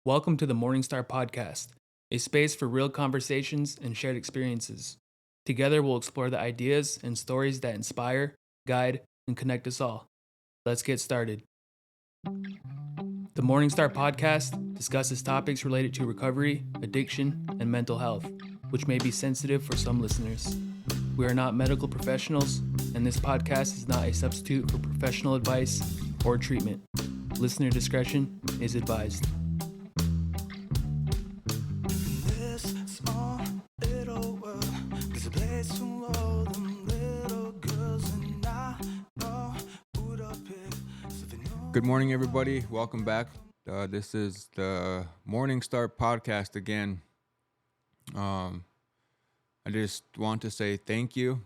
Welcome to the Morningstar Podcast, a space for real conversations and shared experiences. Together, we'll explore the ideas and stories that inspire, guide, and connect us all. Let's get started. The Morningstar Podcast discusses topics related to recovery, addiction, and mental health, which may be sensitive for some listeners. We are not medical professionals, and this podcast is not a substitute for professional advice or treatment. Listener discretion is advised. Good morning, everybody. Welcome back. This is the Morningstar Podcast again. I just want to say thank you.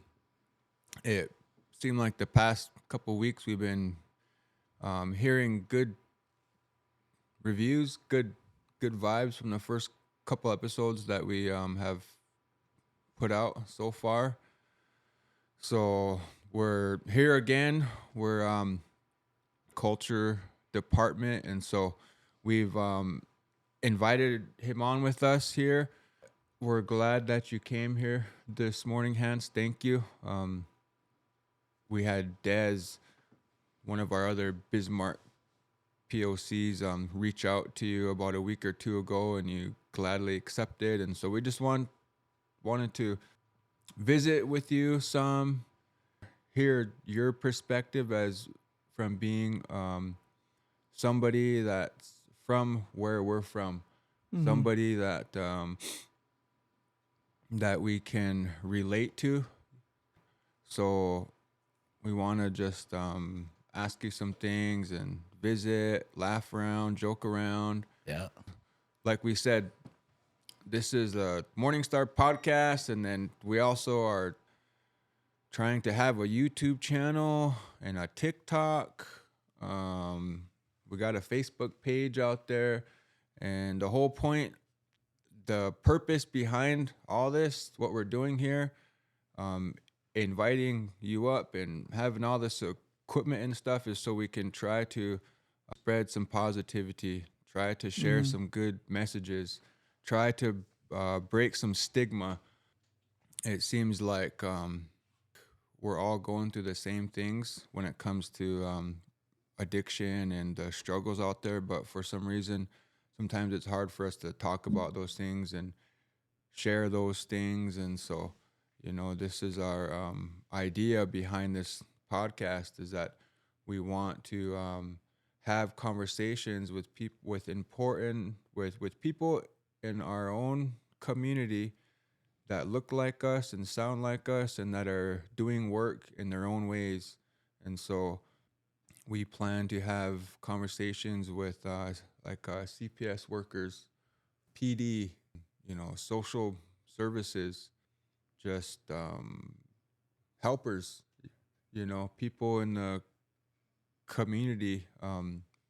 It seemed like the past couple weeks we've been hearing good reviews, good vibes from the first couple episodes that we have put out so far. So we're here again. We're culture department, and so we've invited him on with us here. We're glad that you came here this morning, Hans. Thank you. We had Dez, one of our other Bismarck POCs, reach out to you about a week or two ago, and you gladly accepted. And so we just wanted to visit with you some, hear your perspective as from being somebody that's from where we're from, somebody that that we can relate to. So we want to just ask you some things and visit, laugh around, joke around. Yeah. Like we said, this is a Morningstar Podcast, and then we also are trying to have a YouTube channel and a TikTok. We got a Facebook page out there, and the whole point, the purpose behind all this, what we're doing here, inviting you up and having all this equipment and stuff, is so we can try to spread some positivity, try to share some good messages, try to break some stigma. It seems like we're all going through the same things when it comes to addiction and the struggles out there, but for some reason, sometimes it's hard for us to talk about those things and share those things. And so, this is our idea behind this podcast, is that we want to have conversations with people, with people in our own community that look like us and sound like us and that are doing work in their own ways. And so we plan to have conversations with CPS workers, PD, social services, just helpers, people in the community,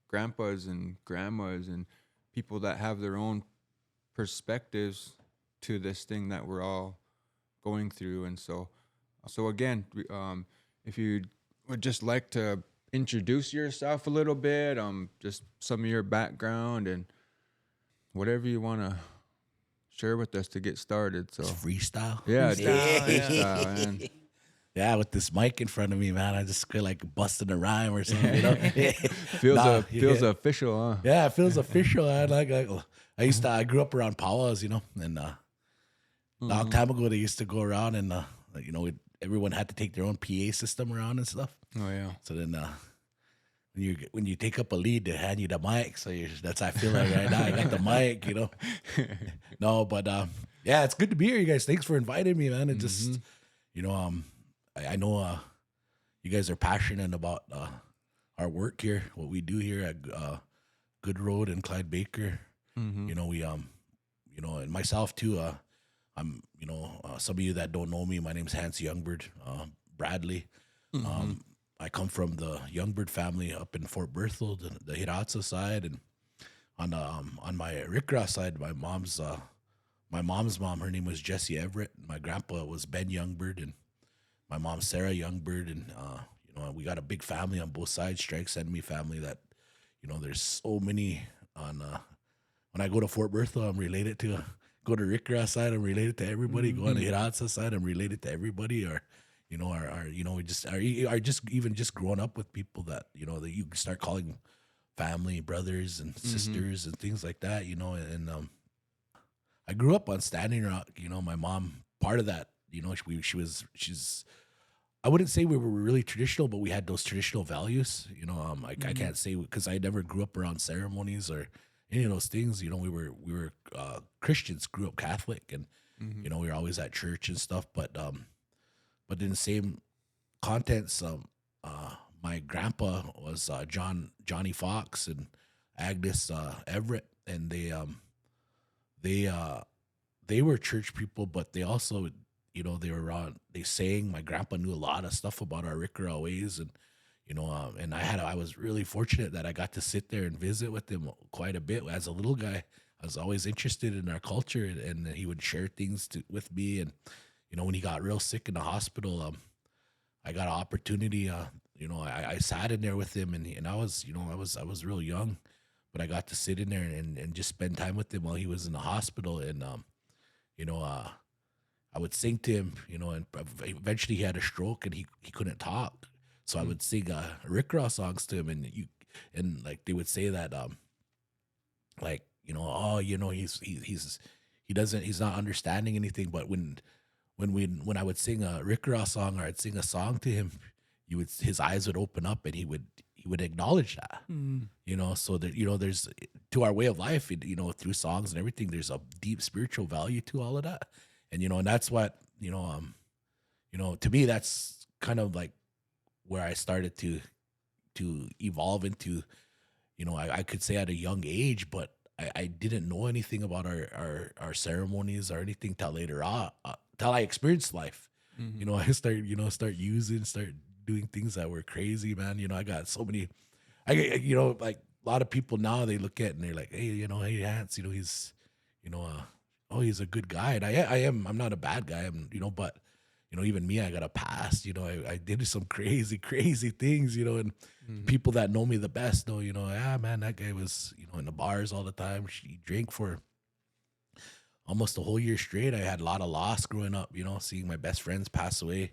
grandpas and grandmas, and people that have their own perspectives to this thing that we're all going through. And so again, if you would just like to introduce yourself a little bit, just some of your background and whatever you want to share with us to get started. So it's freestyle. Yeah, Freestyle, man. Yeah, with this mic in front of me, man, I just feel like busting a rhyme or something. Feels official, huh? Yeah, it feels official. I grew up around powwows, and a long time ago they used to go around and everyone had to take their own PA system around and stuff. Oh yeah. So then when you take up a lead, they hand you the mic. So that's how I feel like right now. I got the mic, No, but yeah, it's good to be here, you guys. Thanks for inviting me, man. It just I know you guys are passionate about our work here, what we do here at Good Road and Clyde Baker. We and myself too. I'm some of you that don't know me, my name's Hans Youngbird, Bradley. I come from the Youngbird family up in Fort Berthold, the Hiratsa side, and on my Rikra side, my mom's mom, her name was Jessie Everett. My grandpa was Ben Youngbird, and my mom Sarah Youngbird, and we got a big family on both sides, Strike Enemy family. That there's so many on when I go to Fort Berthold, I'm related to. Go to Rick Ross side, I'm related to everybody. Go on the Hiratsa side, I'm related to everybody. Or, we just are just even just growing up with people that that you start calling family, brothers and sisters and things like that. And I grew up on Standing Rock. My mom, part of that. She's. I wouldn't say we were really traditional, but we had those traditional values. I can't say because I never grew up around ceremonies or any of those things. We were Christians, grew up Catholic, and we were always at church and stuff. But in the same contents, my grandpa was Johnny Fox and Agnes Everett, and they were church people, but they also they were around. They sang. My grandpa knew a lot of stuff about our Rickera ways, and and I was really fortunate that I got to sit there and visit with him quite a bit as a little guy. I was always interested in our culture, and he would share things with me. And when he got real sick in the hospital, I got an opportunity. I sat in there with him, and I was I was real young, but I got to sit in there and just spend time with him while he was in the hospital. And I would sing to him, and eventually he had a stroke and he couldn't talk. So I would sing Rick Ross songs to him, and like they would say that he's not understanding anything. But when I would sing a Rick Ross song or I'd sing a song to him, his eyes would open up and he would acknowledge that. So that there's to our way of life, through songs and everything, there's a deep spiritual value to all of that. And and that's what to me, that's kind of like where I started to evolve into. I could say at a young age, but I didn't know anything about our ceremonies or anything till later on, till I experienced life. I start doing things that were crazy, man. I got so many. Like a lot of people now, they look at it and they're like, hey, hey, Hans, he's, oh, he's a good guy. And I am. I'm not a bad guy. But even me, I got a past. I did some crazy, crazy things. And people that know me the best know. Yeah, man, that guy was in the bars all the time. He drank for almost a whole year straight. I had a lot of loss growing up. Seeing my best friends pass away.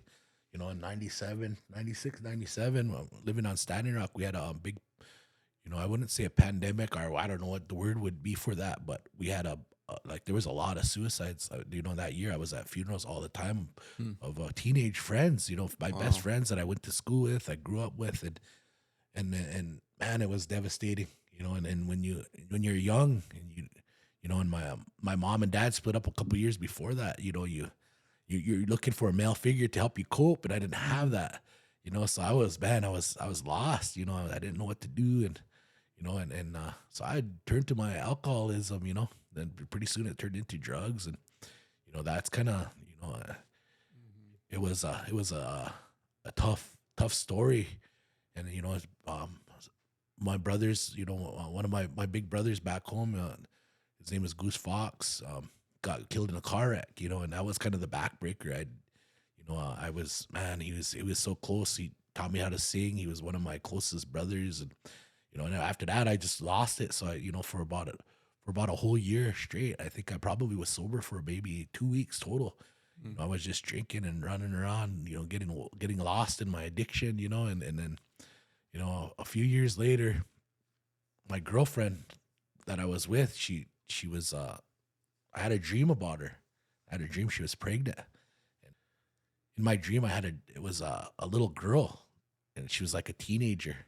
In 97, 96, 97, living on Standing Rock, we had a big. I wouldn't say a pandemic, or I don't know what the word would be for that, but we had there was a lot of suicides. That year I was at funerals all the time of teenage friends. My best friends that I went to school with, I grew up with, and man, it was devastating. And when you're young, and and my mom and dad split up a couple years before that. You're looking for a male figure to help you cope, and I didn't have that. So I was lost. I didn't know what to do, and so I turned to my alcoholism. Then pretty soon it turned into drugs, and that's kind of it was a tough story. And my brothers, one of my big brothers back home, his name is Goose Fox, got killed in a car wreck, and that was kind of the backbreaker. I was, man, he was so close. He taught me how to sing. He was one of my closest brothers, and and after that I just lost it. So for about a whole year straight, I think I probably was sober for maybe 2 weeks total. I was just drinking and running around, getting lost in my addiction, and then a few years later, my girlfriend that I was with, she was I had a dream about her. I had a dream she was pregnant. And in my dream, it was a little girl, and she was like a teenager.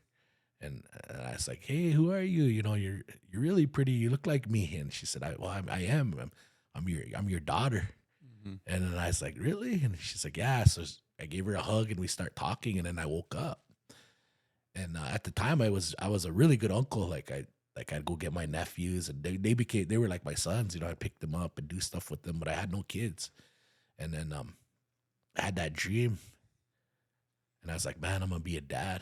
And I was like, "Hey, who are you? You're really pretty. You look like me." And she said, I am. I'm your daughter." And then I was like, "Really?" And she's like, "Yeah." So I gave her a hug, and we start talking. And then I woke up. And at the time, I was a really good uncle. I'd go get my nephews, and they were like my sons. I'd pick them up and do stuff with them, but I had no kids. And then I had that dream, and I was like, "Man, I'm gonna be a dad."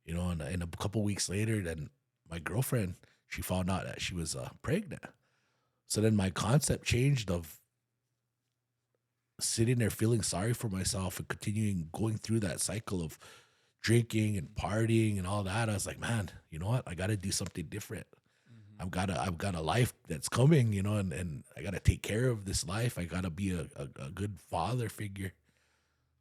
And a couple weeks later, then my girlfriend, she found out that she was pregnant. So then my concept changed of sitting there feeling sorry for myself and continuing going through that cycle of drinking and partying and all that. I was like, man, you know what? I got to do something different. I've got a life that's coming, you know, and I got to take care of this life. I got to be a good father figure.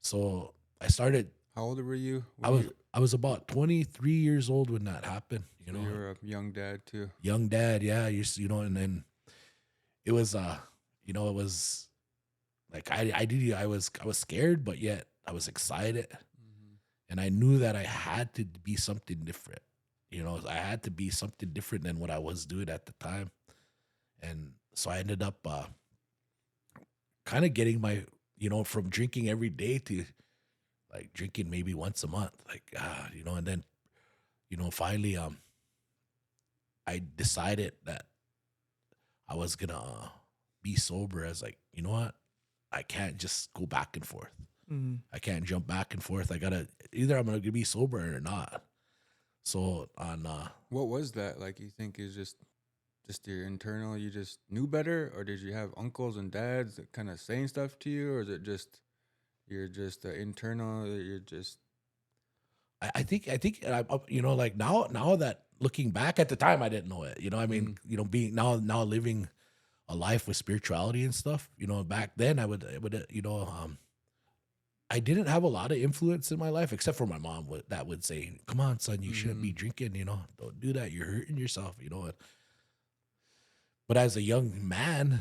So I started. How old were you? I was about 23 years old when that happened. You So know, you were a young dad too. young dad. Yeah, you know, and then it was you know, it was like I was scared, but yet I was excited, and I knew that I had to be something different. You know, I had to be something different than what I was doing at the time. And so I ended up kind of getting my, you know, from drinking every day to like drinking maybe once a month, like, you know, and then, you know, finally, I decided that I was going to be sober as like, you know what? I can't just go back and forth. I can't jump back and forth. I gotta either I'm gonna be sober or not. So on What was that like? You think is just your internal? You just knew better, or did you have uncles and dads that kind of saying stuff to you, or is it just you're just internal? You're just I think you know, like now that looking back at the time I didn't know it. You know, I mean, you know, being now living a life with spirituality and stuff. You know, back then I would you know, I didn't have a lot of influence in my life except for my mom that would say, "Come on, son, you shouldn't be drinking. You know, don't do that. You're hurting yourself." You know, but as a young man,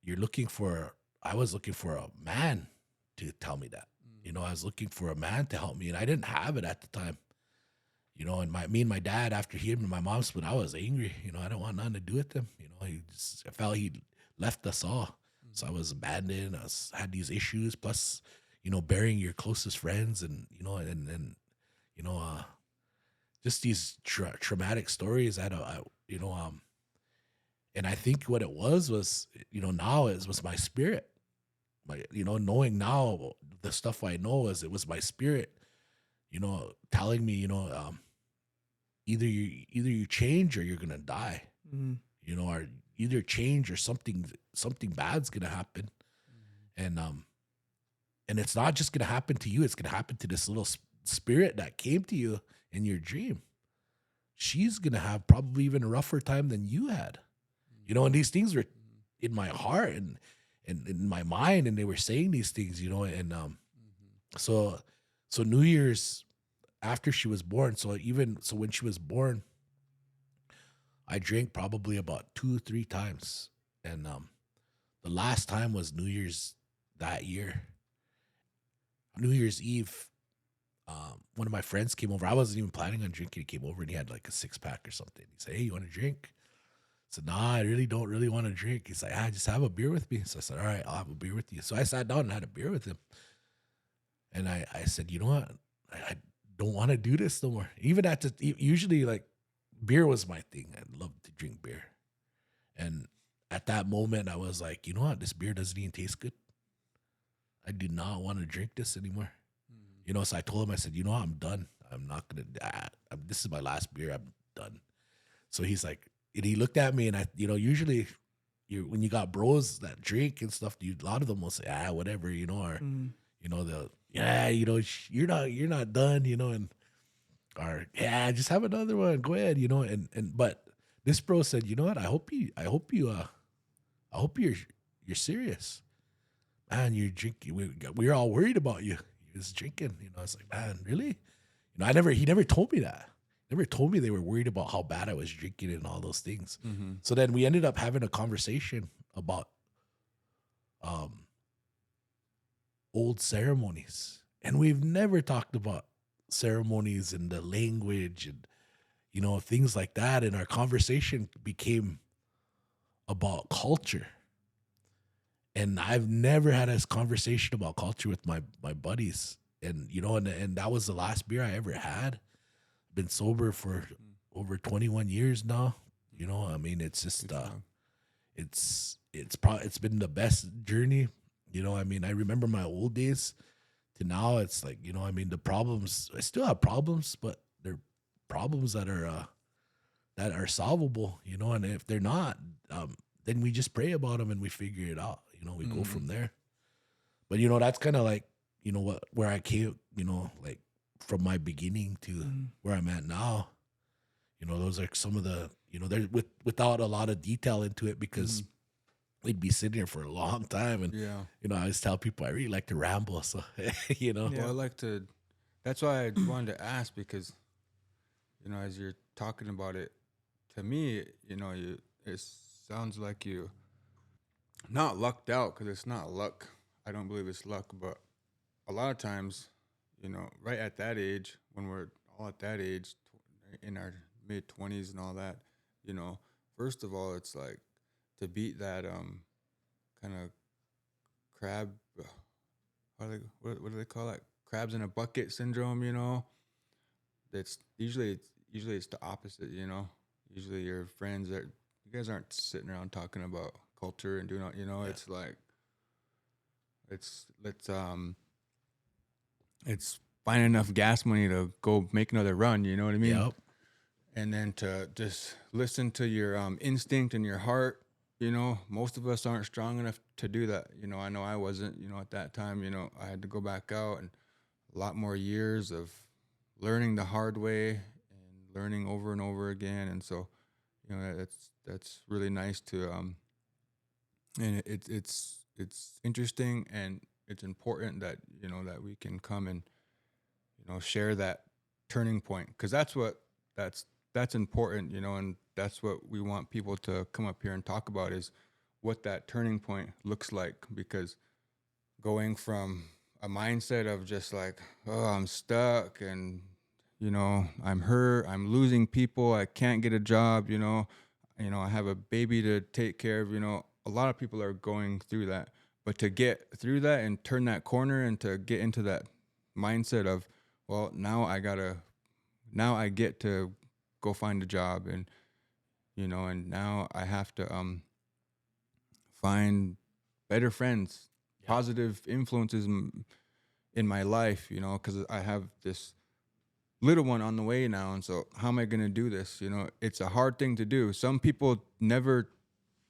I was looking for a man to tell me that. You know, I was looking for a man to help me, and I didn't have it at the time. You know, and me and my dad, after he and my mom split, I was angry. You know, I don't want nothing to do with him. You know, I felt he left us all. So I was abandoned. Had these issues, plus, you know, burying your closest friends, and you know, and you know, just these traumatic stories that you know, and I think what it was, you know, now it was my spirit. My, you know, knowing now the stuff I know is it was my spirit, you know, telling me, you know, either you change or you're gonna die, you know, or either change or something bad's gonna happen, and it's not just gonna happen to you; it's gonna happen to this little spirit that came to you in your dream. She's gonna have probably even a rougher time than you had, you know. And these things were in my heart and in my mind, and they were saying these things, you know, and so New Year's after she was born, so when she was born, I drank probably about 2 3 times, and the last time was New Year's that year. New Year's Eve, one of my friends came over. I wasn't even planning on drinking. He came over and he had like a 6-pack or something. He said, "Hey, you want to drink?" I said, "Nah, I really don't really want to drink." He's like, "Just have a beer with me." So I said, "All right, I'll have a beer with you." So I sat down and had a beer with him. And I said, "You know what? I don't want to do this no more." Even usually like beer was my thing. I loved to drink beer. And at that moment, I was like, "You know what? This beer doesn't even taste good. I do not want to drink this anymore." You know, so I told him, I said, "You know what? I'm done. I'm not going to, this is my last beer. I'm done." So he's like, and he looked at me, and you know, usually when you got bros that drink and stuff, a lot of them will say, whatever, you know, or, you know, you know, you're not done, you know, and, or, just have another one. Go ahead, you know, but this bro said, "You know what? I hope you're serious, man. You're drinking. We're all worried about you." He was drinking, you know. I was like, "Man, really?" You know, he never told me that. Never told me they were worried about how bad I was drinking and all those things. So then we ended up having a conversation about old ceremonies. And we've never talked about ceremonies and the language and, you know, things like that. And our conversation became about culture. And I've never had this conversation about culture with my buddies. And, you know, and that was the last beer I ever had. Been sober for over 21 years now. You know, I mean, it's just it's been the best journey. You know, I mean, I remember my old days to now. It's like, you know, I mean, the problems, I still have problems, but they're problems that are solvable, you know. And if they're not, then we just pray about them and we figure it out. You know, we go from there. But, you know, that's kind of like, you know, where I came, you know, like from my beginning to where I'm at now. those are some of the, they're without a lot of detail into it because we'd be sitting here for a long time. And, Yeah. I always tell people I really like to ramble. So, Yeah, I like to. That's why I wanted to ask because, as you're talking about it, to me, it sounds like you not lucked out because it's not luck. I don't believe it's luck, but a lot of times, right at that age, when we're all at that age, in our mid 20s and all that, first of all, it's like to beat that kind of crab. What do they call that? Crabs in a bucket syndrome. That's usually it's the opposite. Usually your friends are you guys aren't sitting around talking about culture and doing all. Yeah. It's like it's find enough gas money to go make another run. You know what I mean? Yep. And then to just listen to your instinct and your heart. Most of us aren't strong enough to do that. I know I wasn't. At that time, I had to go back out and a lot more years of learning the hard way and learning over and over again. And so, that's really nice to and it's interesting and it's important that that we can come and share that turning point because that's important, and that's what we want people to come up here and talk about is what that turning point looks like because going from a mindset of just like, oh, I'm stuck and I'm hurt, I'm losing people, I can't get a job, I have a baby to take care of, a lot of people are going through that. But to get through that and turn that corner and to get into that mindset of, well, now I get to go find a job and and now I have to find better friends, positive influences in my life, because I have this little one on the way now. And so how am I going to do this? It's a hard thing to do. Some people never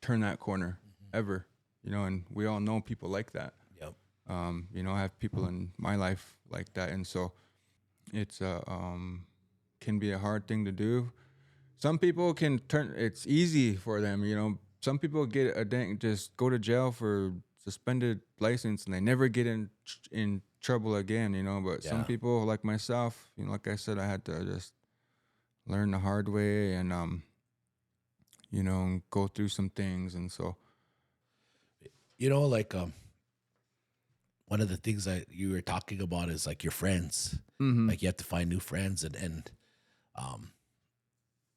turn that corner ever, and we all know people like that. Yep. I have people in my life like that. And so it's can be a hard thing to do. Some people can it's easy for them, some people get just go to jail for suspended license and they never get in trouble again, but some people like myself, like I said, I had to just learn the hard way and go through some things. And so like one of the things that you were talking about is like your friends. Like you have to find new friends and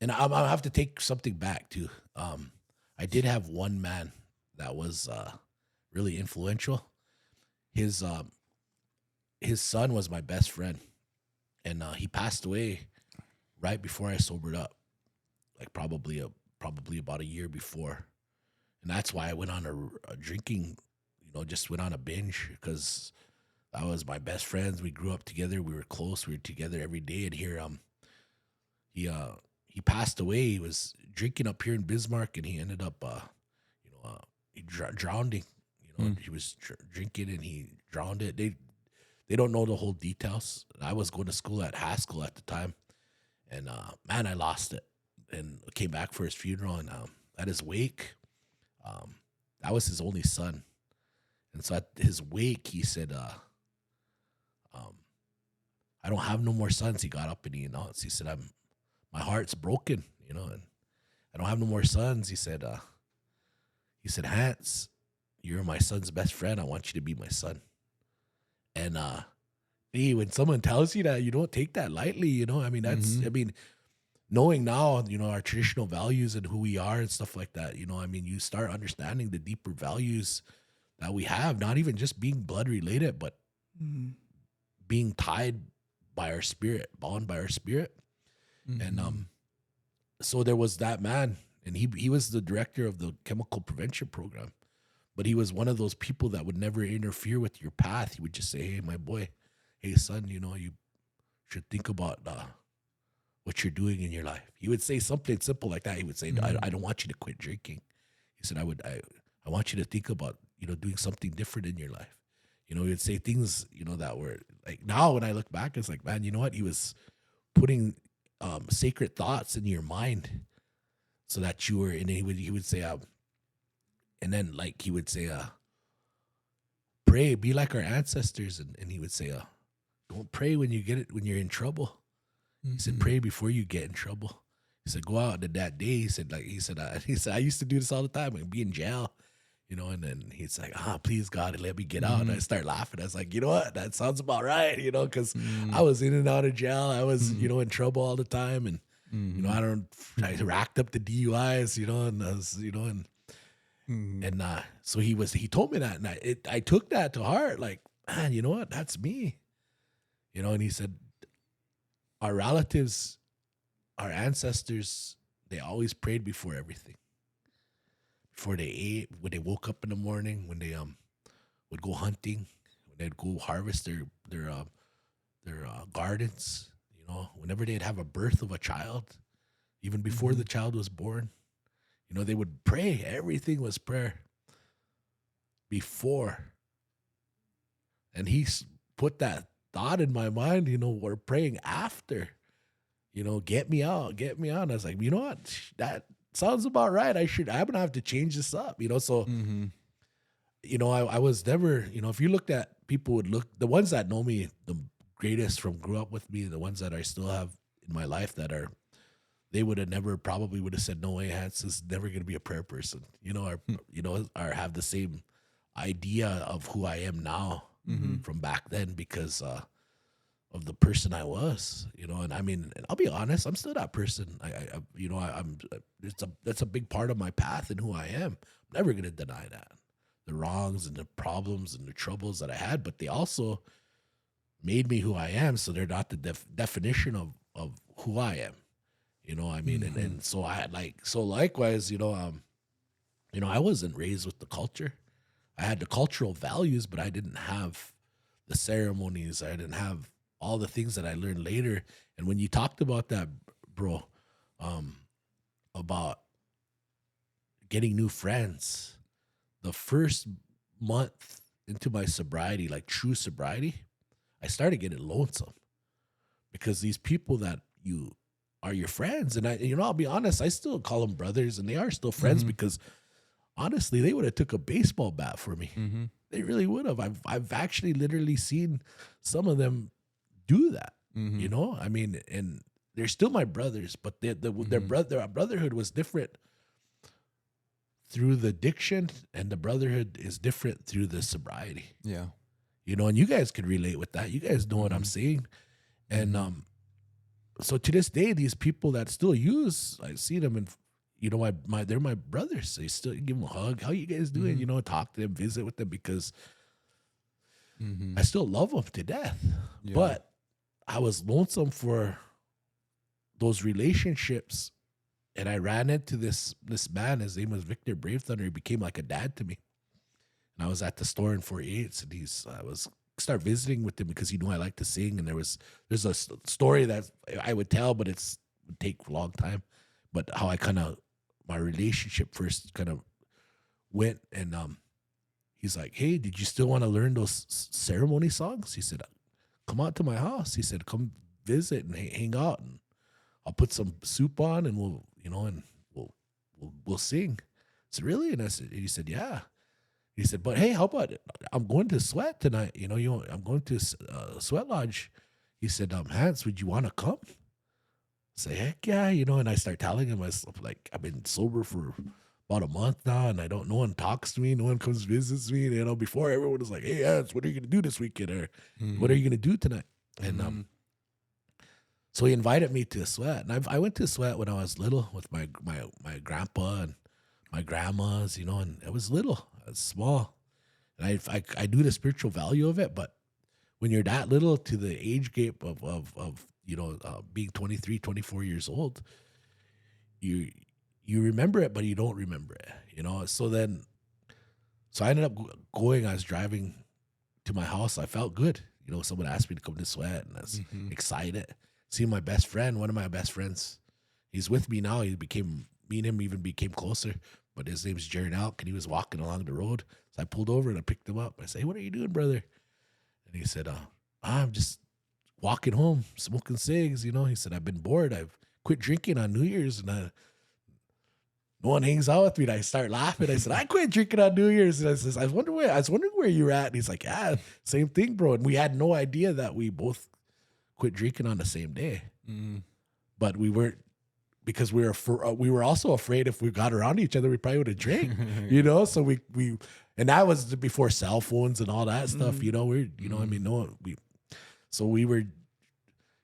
I have to take something back too. I did have one man that was really influential. His son was my best friend, and he passed away right before I sobered up, like probably about a year before, and that's why I went on a drinking, just went on a binge because that was my best friends. We grew up together. We were close. We were together every day. And here, he passed away. He was drinking up here in Bismarck, and he ended up, drowning. He was drinking and he drowned it. They don't know the whole details. I was going to school at Haskell at the time, and man, I lost it. And came back for his funeral, and at his wake, that was his only son. And so at his wake, he said, I don't have no more sons. He got up and he announced, he said, my heart's broken, and I don't have no more sons. He said, Hans, you're my son's best friend. I want you to be my son. And when someone tells you that, you don't take that lightly, I mean, that's, knowing now, our traditional values and who we are and stuff like that, I mean, you start understanding the deeper values that we have, not even just being blood related, but being tied by our spirit, bound by our spirit. And so there was that man, and he was the director of the chemical prevention program, but he was one of those people that would never interfere with your path. He would just say, hey, my boy, hey, son, you should think about what you're doing in your life. He would say something simple like that. He would say, I don't want you to quit drinking. He said, I want you to think about, doing something different in your life. He would say things, that were like, now when I look back, it's like, man, you know what? He was putting sacred thoughts in your mind, so that you were. And he would say, and then like he would say, pray, be like our ancestors, and he would say, don't pray when you're in trouble. He said, pray before you get in trouble. He said, go out and that day. He said, I used to do this all the time and be in jail, and then he's like, please God, let me get out. And I start laughing. I was like, you know what? That sounds about right, because I was in and out of jail. I was, in trouble all the time. And, I racked up the DUIs, and I was, and so he told me that, and I took that to heart. Like, man, you know what? That's me, and he said, our relatives, our ancestors, they always prayed before everything. Before they ate, when they woke up in the morning, when they would go hunting, when they'd go harvest their gardens, whenever they'd have a birth of a child, even before the child was born, they would pray. Everything was prayer before. And he put that thought in my mind, we're praying after, get me out. And I was like, you know what? That sounds about right. I'm going to have to change this up, so, I was never, if you looked at people the ones that know me the greatest grew up with me, the ones that I still have in my life they would have probably would have said, no way, Hans is never going to be a prayer person, or have the same idea of who I am now from back then, because of the person I was, and I mean, I'll be honest, I'm still that person. That's a big part of my path and who I am. I'm never going to deny that. The wrongs and the problems and the troubles that I had, but they also made me who I am. So they're not the definition of who I am, I mean, and so likewise, I wasn't raised with the culture. I had the cultural values, but I didn't have the ceremonies. I didn't have all the things that I learned later. And when you talked about that, bro, about getting new friends, the first month into my sobriety, like true sobriety, I started getting lonesome, because these people that you are your friends, and I'll be honest, I still call them brothers, and they are still friends, because honestly, they would have took a baseball bat for me. They really would have. I've actually literally seen some of them do that. I mean, and they're still my brothers, but their brotherhood was different through the addiction, and the brotherhood is different through the sobriety. Yeah. And you guys could relate with that. You guys know what I'm saying. And so to this day, these people that still use, I see them, and they're my brothers. They still give them a hug. How you guys doing? Talk to them, visit with them, because I still love them to death. Yeah. But I was lonesome for those relationships, and I ran into this man. His name was Victor Brave Thunder. He became like a dad to me. And I was at the store in 48, and I was start visiting with him because he knew I like to sing. And there's a story that I would tell, but it would take a long time. But how my relationship first kind of went, and he's like, hey, did you still want to learn those ceremony songs? He said, come out to my house. He said, come visit and hang out, and I'll put some soup on, and we'll sing. I said, really? And he said, yeah. He said, but hey, how about it? I'm going to Sweat tonight. I'm going to Sweat Lodge. He said, Hans, would you want to come? I say, heck yeah, and I start telling him, like, I've been sober for about a month now, and no one talks to me, no one comes visits me. Before, everyone was like, hey, Hans, what are you going to do this weekend? Or what are you going to do tonight? And so he invited me to Sweat. And I went to Sweat when I was little with my grandpa and my grandmas, and I was little, I was small. And I knew the spiritual value of it, but when you're that little to the age gap of being 23, 24 years old, you remember it, but you don't remember it, So I ended up going. I was driving to my house. I felt good. Someone asked me to come to Sweat, and I was excited. Seeing my best friend, one of my best friends, he's with me now. Me and him even became closer. But his name's Jared Alk, and he was walking along the road. So I pulled over and I picked him up. I say, hey, what are you doing, brother? And he said, I'm just walking home, smoking cigs, you know. He said, I've been bored. I've quit drinking on New Year's, and no one hangs out with me. And I start laughing. I said, I quit drinking on New Year's. And I says, I was wondering where you're at. And he's like, yeah, same thing, bro. And we had no idea that we both quit drinking on the same day. But we weren't, because we were also afraid if we got around each other, we probably would have drank, you know? So we, and that was before cell phones and all that stuff, you know, so we were,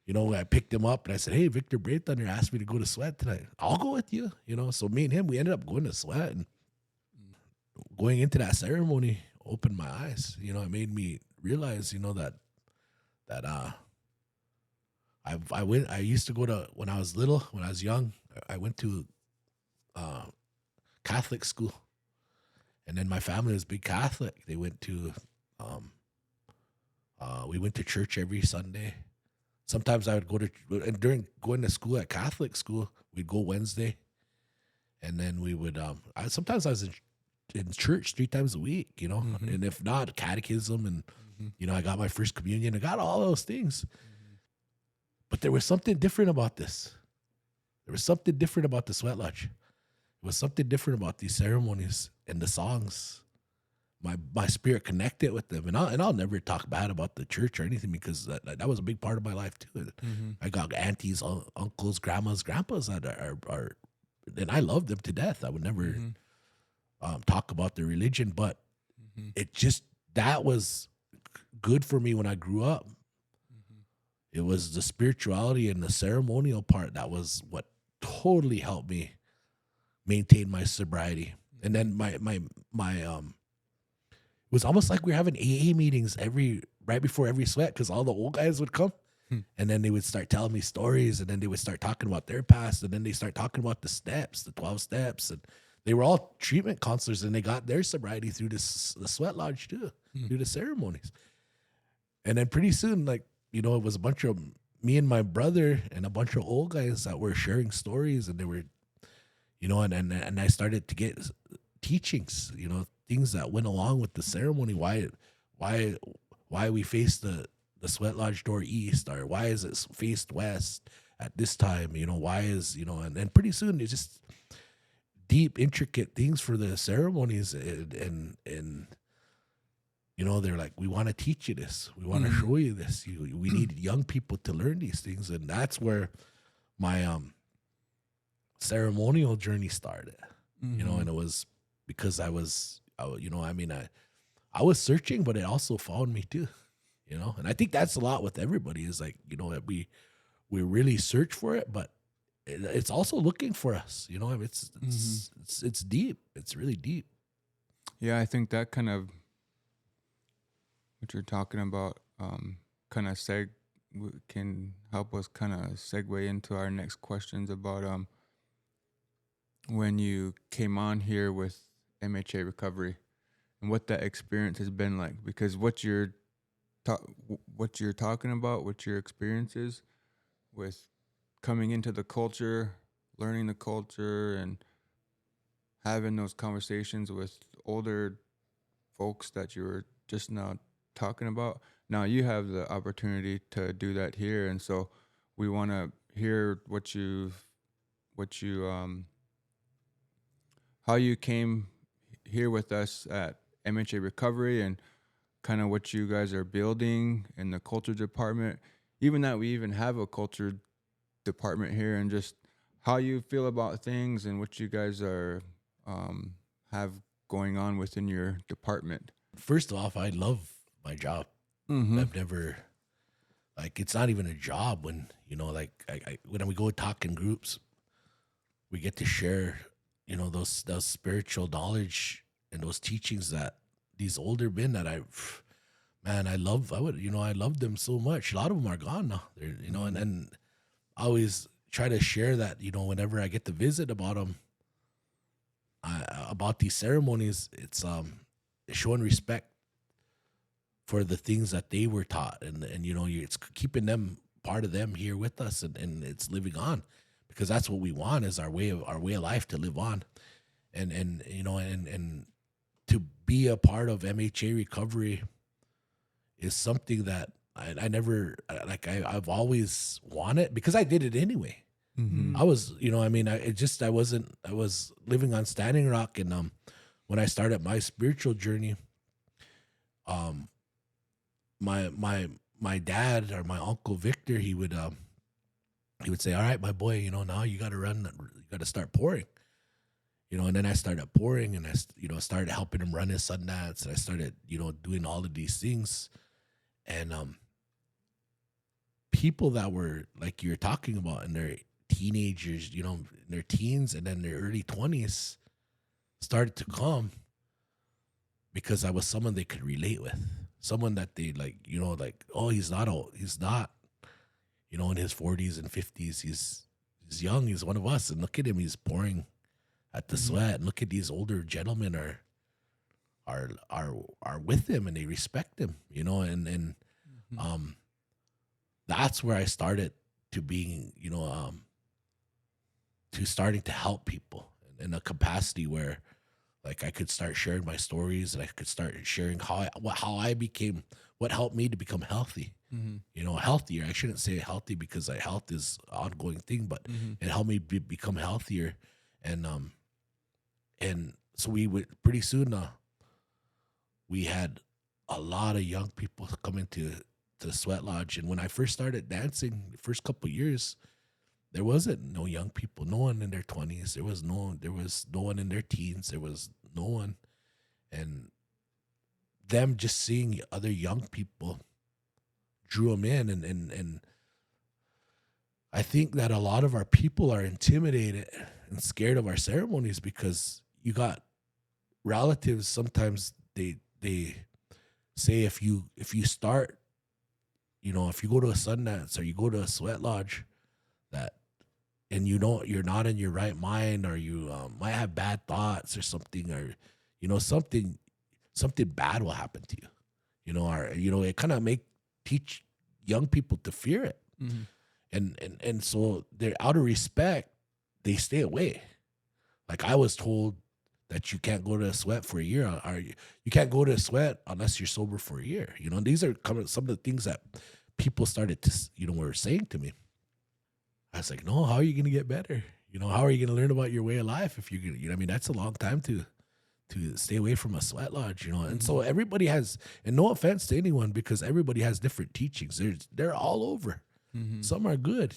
you know, I picked him up and I said, hey, Victor Brave Thunder asked me to go to Sweat tonight. I'll go with you, you know? So me and him, we ended up going to Sweat, and going into that ceremony opened my eyes. You know, it made me realize, you know, that I used to go to, when I was little, when I was young, I went to Catholic school. And then my family was big Catholic. They went to, we went to church every Sunday. Sometimes I would go to, and during going to school at Catholic school, we'd go Wednesday. And then we would, sometimes I was in church 3 times a week, you know, and if not, catechism, and, you know, I got my first communion, I got all those things. But there was something different about this. There was something different about the Sweat Lodge. It was something different about these ceremonies and the songs. My spirit connected with them, and I'll never talk bad about the church or anything, because that was a big part of my life too. I got aunties, uncles, grandmas, grandpas that are, and I love them to death. I would never talk about their religion, but it just, that was good for me when I grew up. It was the spirituality and the ceremonial part that was what totally helped me maintain my sobriety. And then it was almost like we were having AA meetings right before every Sweat, because all the old guys would come, and then they would start telling me stories, and then they would start talking about their past, and then they start talking about the steps, the 12 steps, and they were all treatment counselors, and they got their sobriety through the Sweat Lodge too, through the ceremonies. And then pretty soon, like, you know, it was a bunch of me and my brother and a bunch of old guys that were sharing stories, and they were, you know, and I started to get teachings, you know, things that went along with the ceremony. Why we face the Sweat Lodge door east, or why is it faced west at this time? You know, why is, you know, and then pretty soon it's just deep, intricate things for the ceremonies, and you know, they're like, we want to teach you this. We want to show you this. We need young people to learn these things. And that's where my ceremonial journey started, you know, and it was because I was searching, but it also found me too, you know? And I think that's a lot with everybody, is like, you know, that we really search for it, but it's also looking for us, you know? It's deep. It's really deep. Yeah, I think that kind of, what you're talking about, kind of can help us kind of segue into our next questions about when you came on here with MHA Recovery and what that experience has been like. Because what you're talking about, what your experience is with coming into the culture, learning the culture, and having those conversations with older folks that you were just now talking about. Now you have the opportunity to do that here, and so we want to hear how you came here with us at MHA Recovery, and kind of what you guys are building in the culture department, even that we even have a culture department here, and just how you feel about things and what you guys are have going on within your department. First off, I love my job. I've never, like, it's not even a job when, you know, like, when we go talk in groups, we get to share, you know, those spiritual knowledge and those teachings that these older men that I love them so much. A lot of them are gone now. They're, you know, and I always try to share that, you know, whenever I get to visit about them, about these ceremonies, it's showing respect for the things that they were taught, and you know, it's keeping them, part of them, here with us, and it's living on, because that's what we want, is our way of life to live on, and you know, and to be a part of MHA Recovery is something that I never I've always wanted, because I did it anyway. I was, I was living on Standing Rock, and when I started my spiritual journey, um, my dad, or my uncle Victor, he would say, "All right, my boy, now you got to you got to start pouring." And then I started pouring, and started helping him run his Sundance, and I started, doing all of these things. And people that were like you're talking about in their teenagers, in their teens and then their early 20s, started to come because I was someone they could relate with, someone that they like, oh, he's not in his 40s and 50s, he's young, he's one of us, and look at him, he's pouring at the sweat, and look at these older gentlemen are with him, and they respect him, and that's where I started to being, to starting to help people in a capacity where, like, I could start sharing my stories, and I could start sharing how I became, what helped me to become healthy, healthier. I shouldn't say healthy, because health is an ongoing thing, but it helped me become healthier. And so we would pretty soon, we had a lot of young people come into the Sweat Lodge. And when I first started dancing, the first couple of years, there wasn't no young people, no one in their 20s. There was no one in their teens. There was no one. And them just seeing other young people drew them in. And I think that a lot of our people are intimidated and scared of our ceremonies, because you got relatives, sometimes they say, if you start, if you go to a Sundance or you go to a Sweat Lodge, that, and you're not in your right mind, or you might have bad thoughts or something, or something bad will happen to you, or it kind of teach young people to fear it. And so they're, out of respect, they stay away. Like, I was told that you can't go to a sweat for a year, or you can't go to a sweat unless you're sober for a year. These are some of the things that people started to, were saying to me. I was like, no, how are you going to get better? How are you going to learn about your way of life if you're going to, that's a long time to stay away from a Sweat Lodge, And so everybody has, and no offense to anyone, because everybody has different teachings. They're all over. Some are good,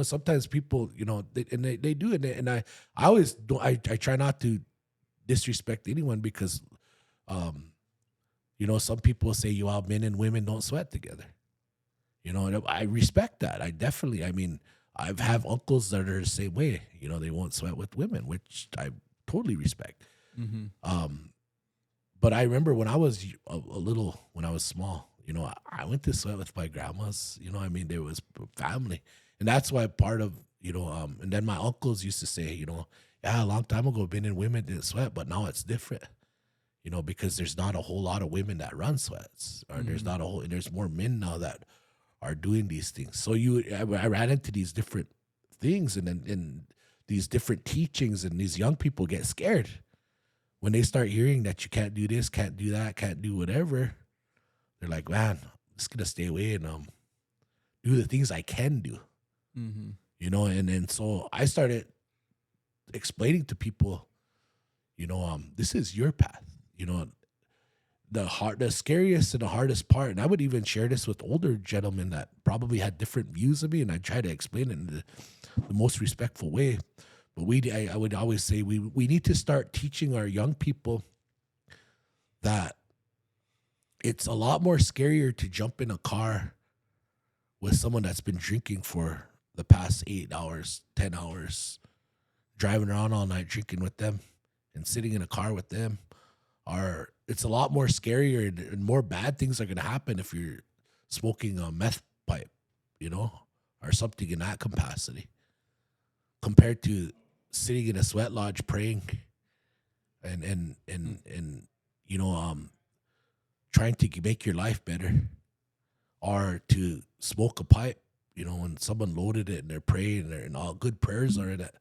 sometimes people, they do it. And I always don't, I try not to disrespect anyone, because, some people say, men and women don't sweat together. And I respect that. I've have uncles that are the same way. They won't sweat with women, which I totally respect. But I remember when I was when I was small, I went to sweat with my grandmas. There was family, and that's why part of and then my uncles used to say, yeah, a long time ago, men and women didn't sweat, but now it's different. Because there's not a whole lot of women that run sweats, or there's more men now that are doing these things. So I ran into these different things, and these different teachings, and these young people get scared when they start hearing that you can't do this, can't do that, can't do whatever. They're like, man, I'm just gonna stay away and do the things I can do. And so I started explaining to people, this is your path. The scariest and the hardest part, and I would even share this with older gentlemen that probably had different views of me, and I try to explain it in the most respectful way. But I would always say we need to start teaching our young people that it's a lot more scarier to jump in a car with someone that's been drinking for the past 8 hours, 10 hours, driving around all night drinking with them, and sitting in a car with them. It's a lot more scarier, and more bad things are going to happen if you're smoking a meth pipe, or something in that capacity, compared to sitting in a Sweat Lodge praying and trying to make your life better, or to smoke a pipe, when someone loaded it and they're praying and all good prayers are in it.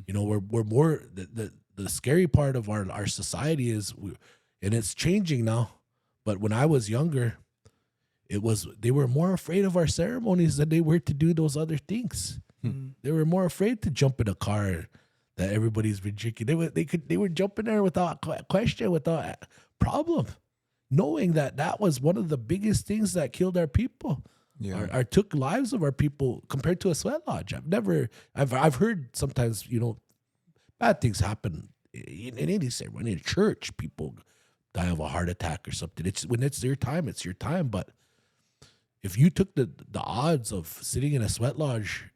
We're more, the scary part of our society is, and it's changing now, but when I was younger, they were more afraid of our ceremonies than they were to do those other things. They were more afraid to jump in a car that everybody's been drinking. They were jumping there without question, without problem, knowing that was one of the biggest things that killed our people. Yeah. Or took lives of our people compared to a sweat lodge. I've heard sometimes, bad things happen in any ceremony. In church, people die of a heart attack or something. When it's your time, it's your time. But if you took the odds of sitting in a sweat lodge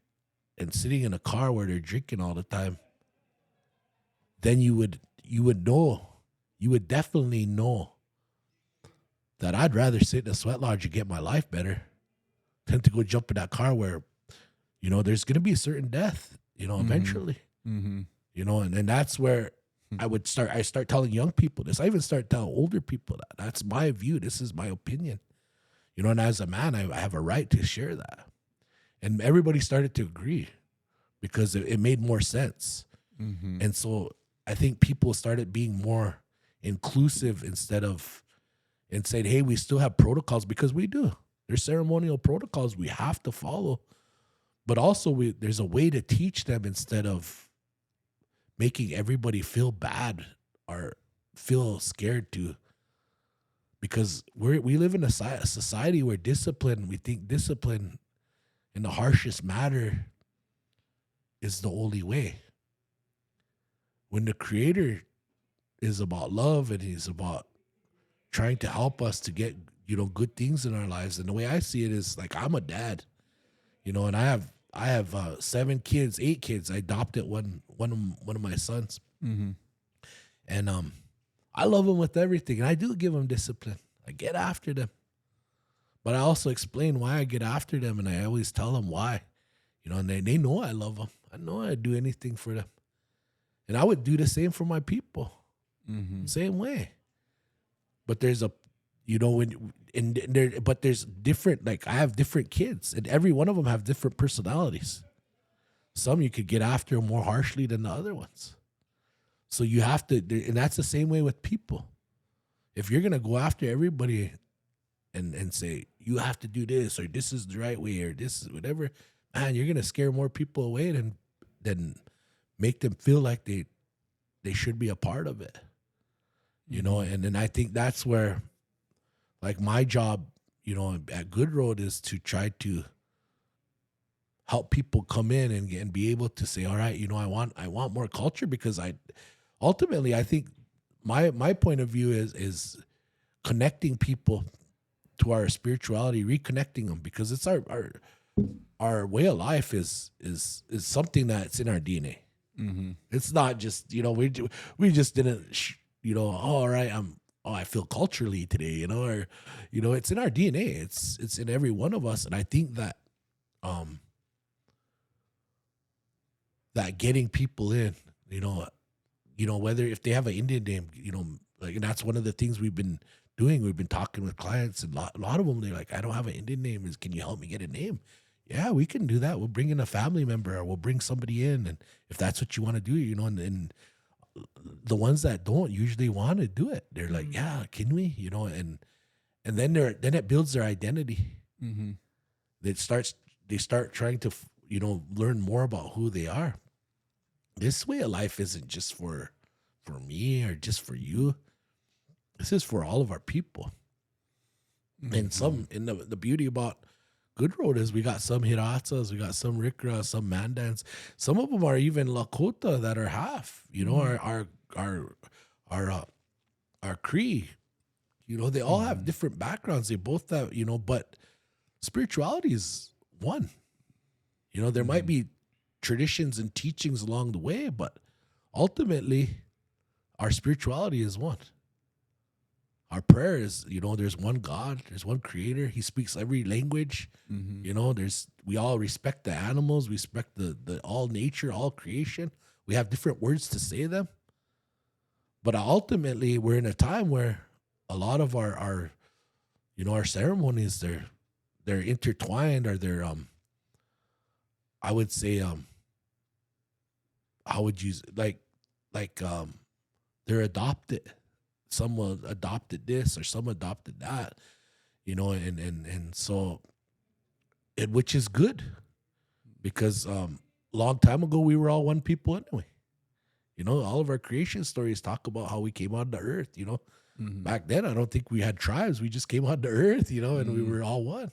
and sitting in a car where they're drinking all the time, then you would definitely know that I'd rather sit in a sweat lodge and get my life better than to go jump in that car where, there's going to be a certain death, eventually, and that's where I start telling young people this. I even start telling older people that. That's my view. This is my opinion, and as a man, I have a right to share that. And everybody started to agree because it made more sense. And so I think people started being more inclusive and saying, hey, we still have protocols, because we do. There's ceremonial protocols we have to follow. But also there's a way to teach them instead of making everybody feel bad or feel scared to. Because we live in a society where we think discipline in the harshest manner is the only way. When the Creator is about love and he's about trying to help us to get, good things in our lives. And the way I see it is like, I'm a dad, and I have 8 kids. I adopted one of my sons. And I love them with everything. And I do give them discipline. I get after them. But I also explain why I get after them, and I always tell them why. And they know I love them. I know I'd do anything for them. And I would do the same for my people. Same way. But there's but there's different, like I have different kids, and every one of them have different personalities. Some you could get after more harshly than the other ones. So you have to, and that's the same way with people. If you're going to go after everybody and say, you have to do this, or this is the right way, or this is whatever, man, you're going to scare more people away than make them feel like they should be a part of it. And then I think that's where, like, my job, at Good Road is to try to help people come in and be able to say, all right, I want more culture, because ultimately I think my point of view is connecting people to our spirituality, reconnecting them, because it's our way of life is something that's in our DNA. It's not just, we just didn't, all right, I feel culturally today, or, it's in our DNA. It's in every one of us. And I think that, that getting people in, whether if they have an Indian name, like, and that's one of the things we've been doing. We've been talking with clients, and a lot of them, they're like, I don't have an Indian name. Can you help me get a name? Yeah, we can do that. We'll bring in a family member, or we'll bring somebody in. And if that's what you want to do, and the ones that don't usually want to do it, they're like, yeah, can we, and then it builds their identity. They start trying to, learn more about who they are. This way of life isn't just for me or just for you. This is for all of our people. And the beauty about Good Road is we got some Hiratsas, we got some Rikra, some Mandans. Some of them are even Lakota that are half, our Cree. They all have different backgrounds. They both have, but spirituality is one. There might be traditions and teachings along the way, but ultimately our spirituality is one. Our prayer is, there's one God, there's one Creator. He speaks every language. We all respect the animals, we respect the all nature, all creation. We have different words to say them. But ultimately, we're in a time where a lot of our ceremonies, they're intertwined, or they're I would say how would you they're adopted. Some adopted this or some adopted that. you know, and so which is good because long time ago we were all one people anyway. You know, all of our creation stories talk about how we came onto earth, you know. Mm-hmm. Back then I don't think we had tribes. We just came onto earth, you know, and we were all one.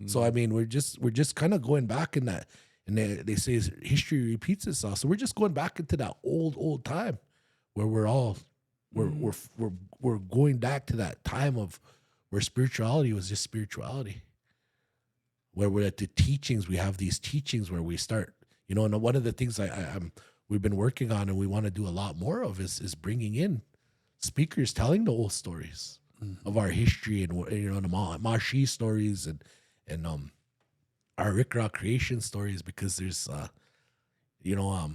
So I mean, we're just kind of going back in that, and they say history repeats itself. So we're just going back into that old time where we're all we're going back to that time of where spirituality was just spirituality. Where we're at the teachings, we have these teachings where we start, you know, and one of the things I'm we've been working on and we want to do a lot more of is bringing in speakers telling the old stories of our history and you know the Mashi stories and our Rick Rock creation stories because there's you know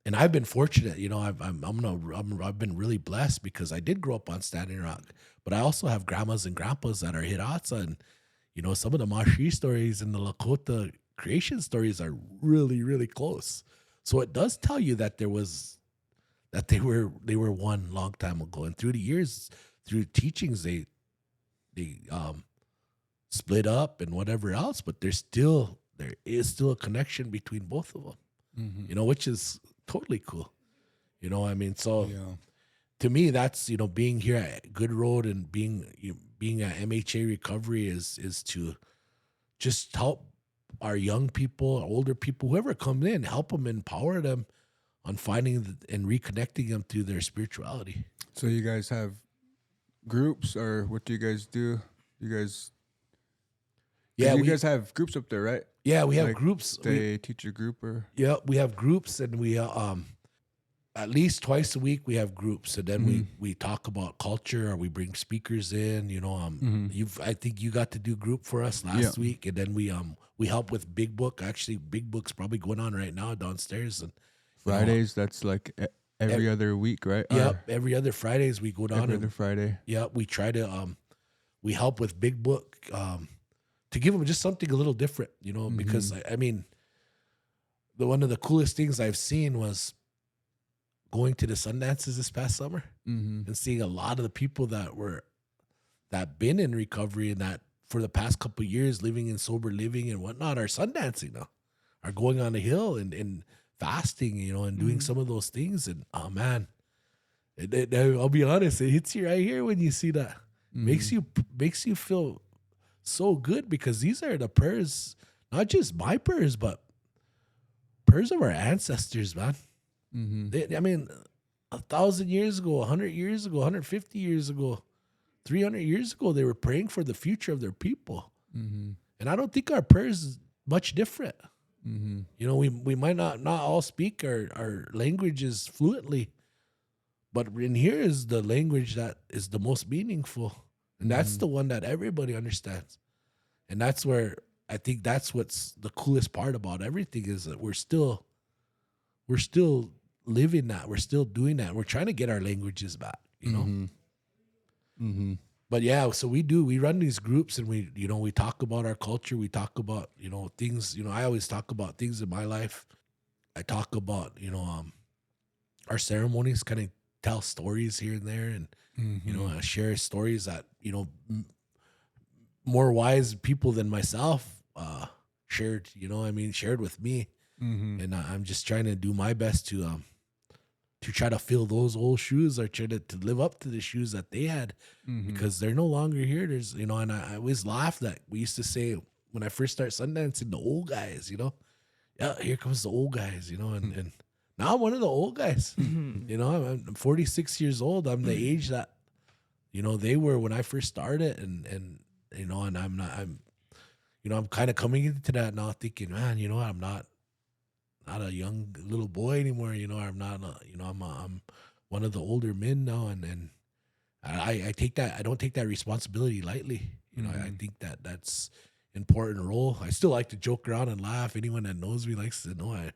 and I've been fortunate, you know, I've been really blessed because I did grow up on Standing Rock, but I also have grandmas and grandpas that are Hidatsa, and you know some of the Mashi stories and the Lakota creation stories are really really close. So it does tell you that they were one long time ago, and through the years, through teachings, they split up and whatever else, but there is still a connection between both of them. You know, which is totally cool. You know, I mean, so to me, that's, you know, being here at Good Road and being at MHA Recovery is to just help our young people, older people, whoever comes in, help them, empower them on finding and reconnecting them to their spirituality. So you guys have groups, or what do you guys do? You guys, you guys have groups up there, right? Yeah, we have Like groups. They teach a group, or we have groups, and we at least twice a week we have groups, and then we talk about culture, or we bring speakers in. You know, I think you got to do group for us last week, and then we help with Big Book. Actually, Big Book's probably going on right now downstairs, and Fridays. That's like every other week, right? Yep, every other Fridays we go down. Every other Friday. Yeah, we try to we help with Big Book to give them just something a little different, you know, because I mean, one of the coolest things I've seen was going to the Sundances this past summer and seeing a lot of the people that been in recovery and that for the past couple of years living in sober living and whatnot are sundancing now, are going on the hill and fasting, you know, and doing some of those things. And oh man, I'll be honest, it hits you right here when you see that. Makes you feel so good because these are the prayers, not just my prayers, but prayers of our ancestors, man. I mean, 1,000 years ago, 100 years ago, 150 years ago, 300 years ago, they were praying for the future of their people. And I don't think our prayers is much different. You know, we might not all speak our languages fluently, but in here is the language that is the most meaningful. And that's the one that everybody understands. And that's where I think that's what's the coolest part about everything is that we're still living that. We're still doing that. We're trying to get our languages back, you know? But yeah, so we run these groups and we talk about our culture. We talk about, you know, things, you know, I always talk about things in my life. I talk about, you know, our ceremonies, kind of tell stories here and there, and you know, I share stories that, you know, more wise people than myself shared, you know, shared with me, and I'm just trying to do my best to try to fill those old shoes, or try to live up to the shoes that they had, because they're no longer here. There's, you know, and I always laugh that we used to say when I first started sundancing, the old guys, you know, yeah, here comes the old guys, you know, and now I'm one of the old guys. You know, I'm 46 years old. I'm the age that, you know, they were when I first started, and you know, and I'm you know, I'm kind of coming into that now, thinking, man, you know, I'm not a young little boy anymore. You know, I'm not, you know, I'm one of the older men now, and I take that. I don't take that responsibility lightly. You know, I think that's important role. I still like to joke around and laugh. Anyone that knows me likes to know I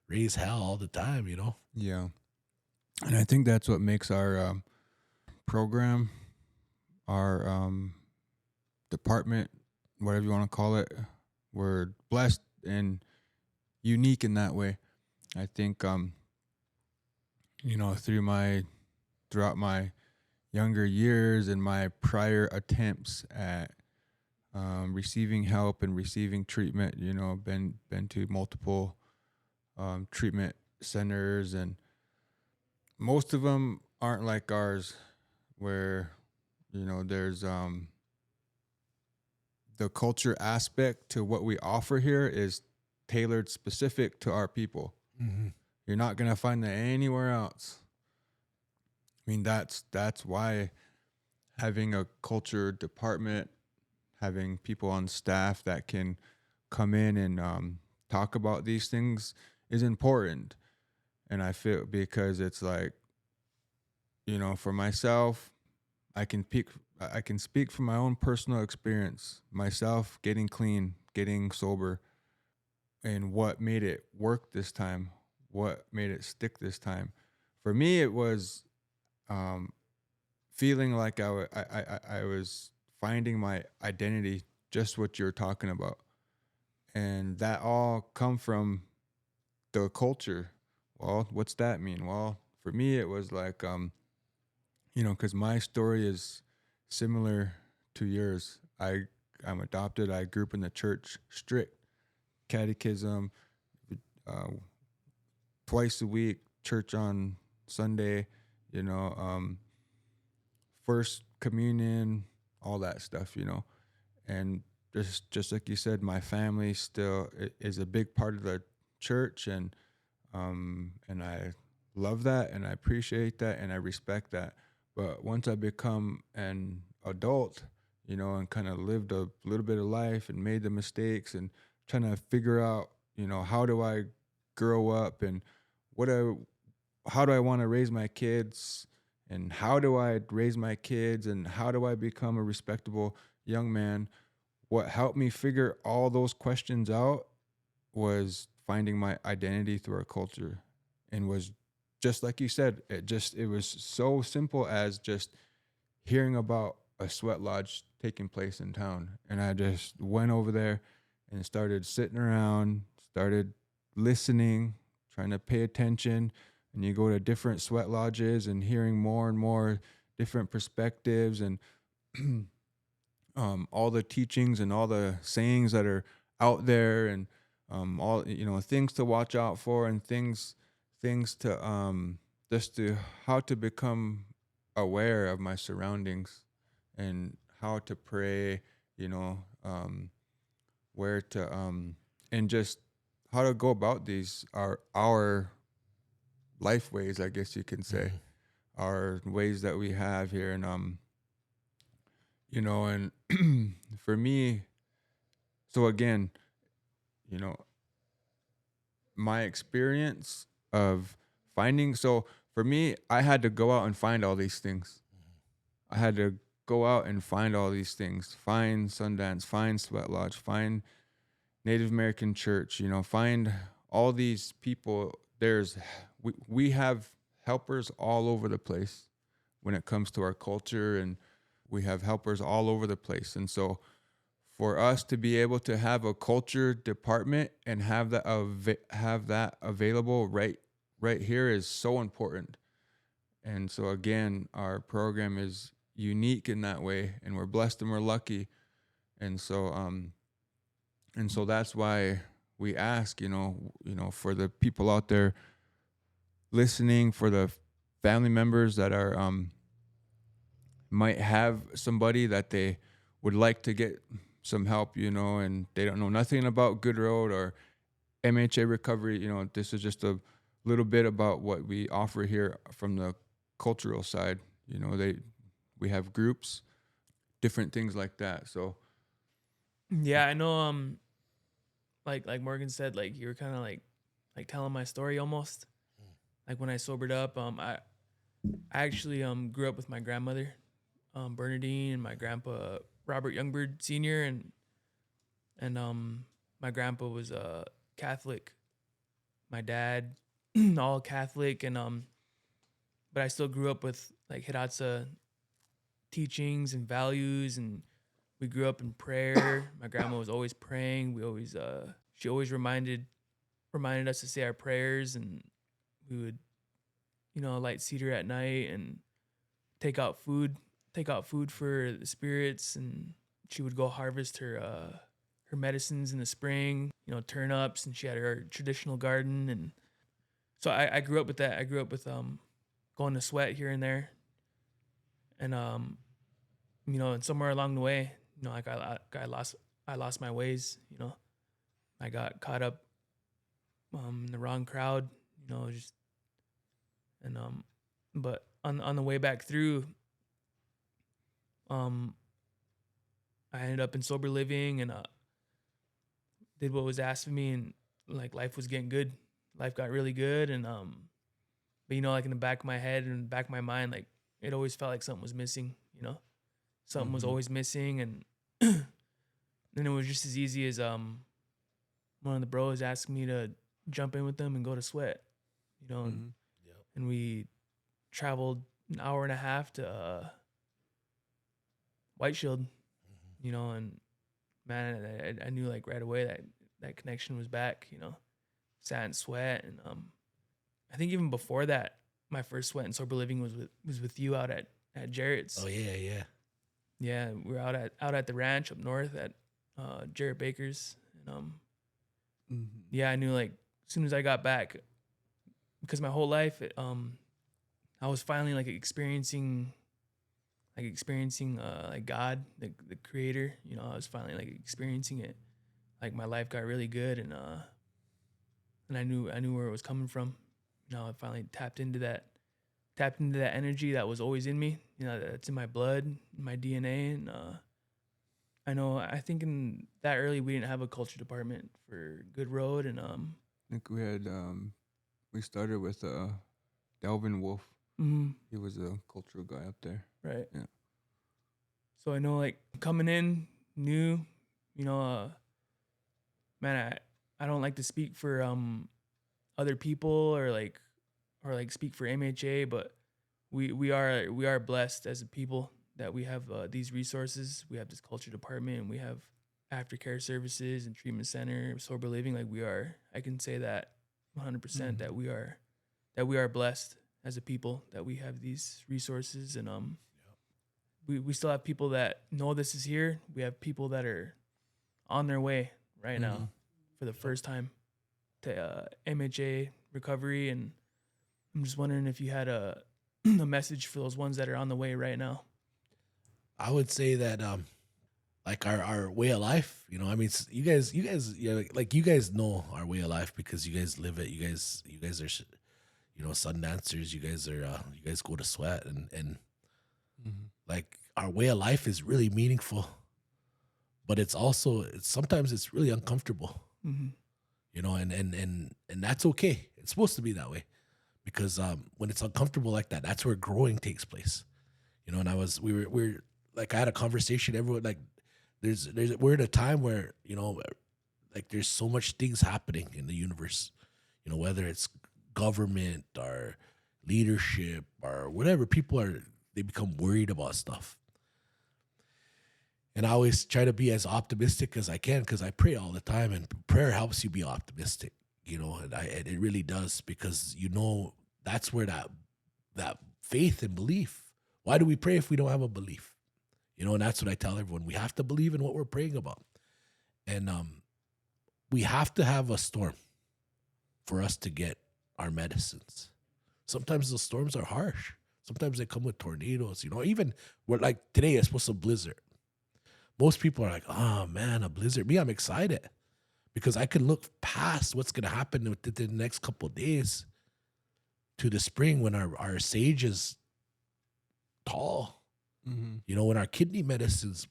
raise hell all the time, you know? Yeah. And I think that's what makes our program, our department, whatever you want to call it, we're blessed and unique in that way. I think, you know, throughout my younger years and my prior attempts at receiving help and receiving treatment. You know, been to multiple treatment centers, and most of them aren't like ours, where there's the culture aspect to what we offer here is tailored specific to our people. Mm-hmm. You're not gonna find that anywhere else. I mean, that's why having a culture department, having people on staff that can come in and talk about these things is important. And I feel, because it's like, for myself, I can speak from my own personal experience, myself getting clean, getting sober, and what made it work this time, what made it stick this time. For me, it was um, feeling like I was finding my identity, just what you're talking about, and that all come from the culture. Well, what's that mean? Well, for me, it was like because my story is similar to yours. I'm adopted. I grew up in the church, strict catechism, uh, twice a week, church on Sunday, you know, first communion, all that stuff, and just like you said, my family still is a big part of the church, and I love that, and I appreciate that, and I respect that. But once I become an adult, and kind of lived a little bit of life and made the mistakes and trying to figure out, how do I grow up, and what I how do I want to raise my kids, and how do I raise my kids, and how do I become a respectable young man. What helped me figure all those questions out was finding my identity through our culture, and was just like you said, it was so simple as just hearing about a sweat lodge taking place in town, and I just went over there and started sitting around, started listening, trying to pay attention. And you go to different sweat lodges and hearing more and more different perspectives, and all the teachings and all the sayings that are out there, and all things to watch out for, and things to just to how to become aware of my surroundings, and how to pray, where to and just how to go about these our life ways, I guess you can say, our ways that we have here. And and for me, so again, you know my experience of finding, so for me, I had to go out and find all these things. I had to go out and find all these things, find Sundance, find Sweat Lodge, find Native American church, find all these people. We have helpers all over the place when it comes to our culture, and we have helpers all over the place. And so for us to be able to have a culture department and have that available right here is so important. And so again, our program is unique in that way, and we're blessed and we're lucky. And so that's why we ask, for the people out there listening, for the family members that are might have somebody that they would like to get some help, and they don't know nothing about Good Road or MHA recovery. This is just a little bit about what we offer here from the cultural side. We have groups, different things like that. So Yeah, I know. Like Morgan said, like you were kind of like telling my story almost. Like when I sobered up, I actually grew up with my grandmother, Bernadine, and my grandpa Robert Youngbird Sr. and my grandpa was Catholic. My dad, all Catholic, and but I still grew up with like Hidatsa teachings and values, and we grew up in prayer. My grandma was always praying. She always reminded us to say our prayers, and we would light cedar at night and take out food for the spirits and she would go harvest her medicines in the spring, you know, turnips, and she had her traditional garden. And so I grew up with that. I grew up with going to sweat here and there, and you know, and somewhere along the way, you know, like I lost my ways. You know, I got caught up in the wrong crowd. You know, just and but on the way back through, I ended up in sober living and did what was asked of me, and like life was getting good. Life got really good, and but you know, like in the back of my head and back of my mind, like it always felt like something was missing. You know, something was always missing, and then it was just as easy as one of the bros asked me to jump in with them and go to sweat. You know, and we traveled an hour and a half to White Shield. You know, and man, I knew like right away that connection was back. You know, sat and sweat, and I think even before that, my first sweat and sober living was with you out at Jarrett's. Oh yeah. Yeah, we were out at the ranch up north at Jarrett Baker's, and yeah, I knew like as soon as I got back, because my whole life, I was finally like experiencing like God, the creator. You know, I was finally like experiencing it. Like my life got really good, and I knew where it was coming from. You know, I finally tapped into that energy that was always in me. You know, that's in my blood, in my DNA, and I think in that early we didn't have a culture department for Good Road, and I think we had we started with Delvin Wolf. He was a cultural guy up there. Right. Yeah. So I know, like, coming in new, you know, man, I don't like to speak for other people or speak for MHA, but we are blessed as a people that we have these resources. We have this culture department, and we have aftercare services and treatment center, sober living. Like I can say that 100% that we are blessed as a people, that we have these resources, and we still have people that know this is here. We have people that are on their way right now for the first time to MHA recovery, and I'm just wondering if you had a message for those ones that are on the way right now. I would say that like our way of life, you know, I mean, you guys, you know, like you guys know our way of life because you guys live it. You guys are, you know, sun dancers. You guys are, you guys go to sweat, and like our way of life is really meaningful, but it's sometimes it's really uncomfortable, you know, and that's okay. It's supposed to be that way because when it's uncomfortable like that, that's where growing takes place, you know. And we're like, I had a conversation. Everyone, like, we're at a time where, you know, like there's so much things happening in the universe, you know, whether it's government or leadership or whatever. They become worried about stuff. And I always try to be as optimistic as I can because I pray all the time, and prayer helps you be optimistic, you know, and it really does, because, you know, that's where that faith and belief. Why do we pray if we don't have a belief? You know, and that's what I tell everyone. We have to believe in what we're praying about. And we have to have a storm for us to get our medicines. Sometimes the storms are harsh. Sometimes they come with tornadoes, you know. Even we're like today, it's supposed to blizzard. Most people are like, oh man, a blizzard. Me, I'm excited because I can look past what's going to happen within the next couple of days to the spring when our sage is tall. You know, when our kidney medicines,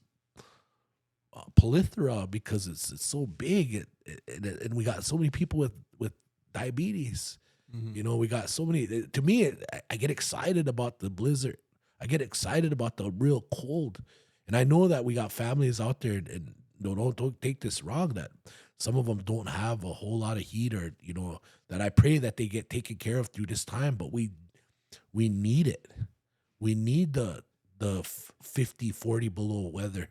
Polythera, because it's so big, and we got so many people with diabetes. You know, we got so many. To me, I get excited about the blizzard. I get excited about the real cold. And I know that we got families out there, and don't take this wrong, that some of them don't have a whole lot of heat, or, you know, that I pray that they get taken care of through this time. But we need it. We need the 50, 40 below weather,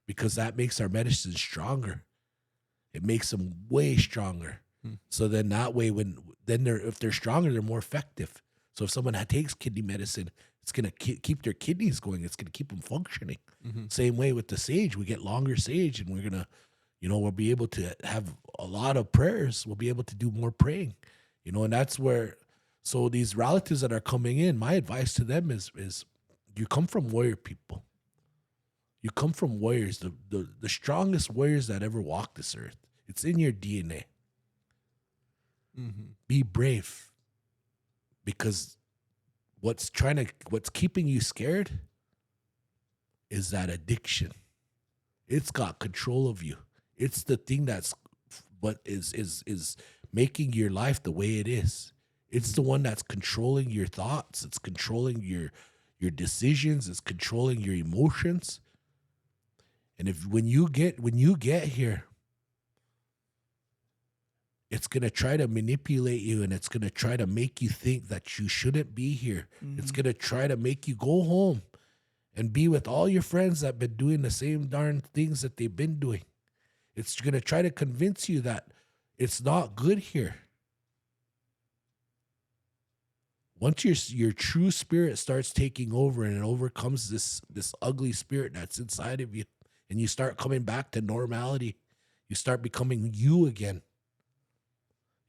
because that makes our medicine stronger. It makes them way stronger. So then that way, if they're stronger, they're more effective. So if someone takes kidney medicine, it's going to keep their kidneys going. It's going to keep them functioning. Same way with the sage. We get longer sage, and we're going to, we'll be able to have a lot of prayers. We'll be able to do more praying, and that's where, so these relatives that are coming in, my advice to them is you come from warrior people. You come from warriors, the strongest warriors that ever walked this earth. It's in your DNA. Be brave, because what's keeping you scared is that addiction. It's got control of you. It's the thing that's what is making your life the way it is. It's the one that's controlling your thoughts. It's controlling your decisions. It's controlling your emotions. And when you get here, it's going to try to manipulate you, and it's going to try to make you think that you shouldn't be here. It's going to try to make you go home and be with all your friends that have been doing the same darn things that they've been doing. It's going to try to convince you that it's not good here. Once your true spirit starts taking over and it overcomes this ugly spirit that's inside of you, and you start coming back to normality, you start becoming you again,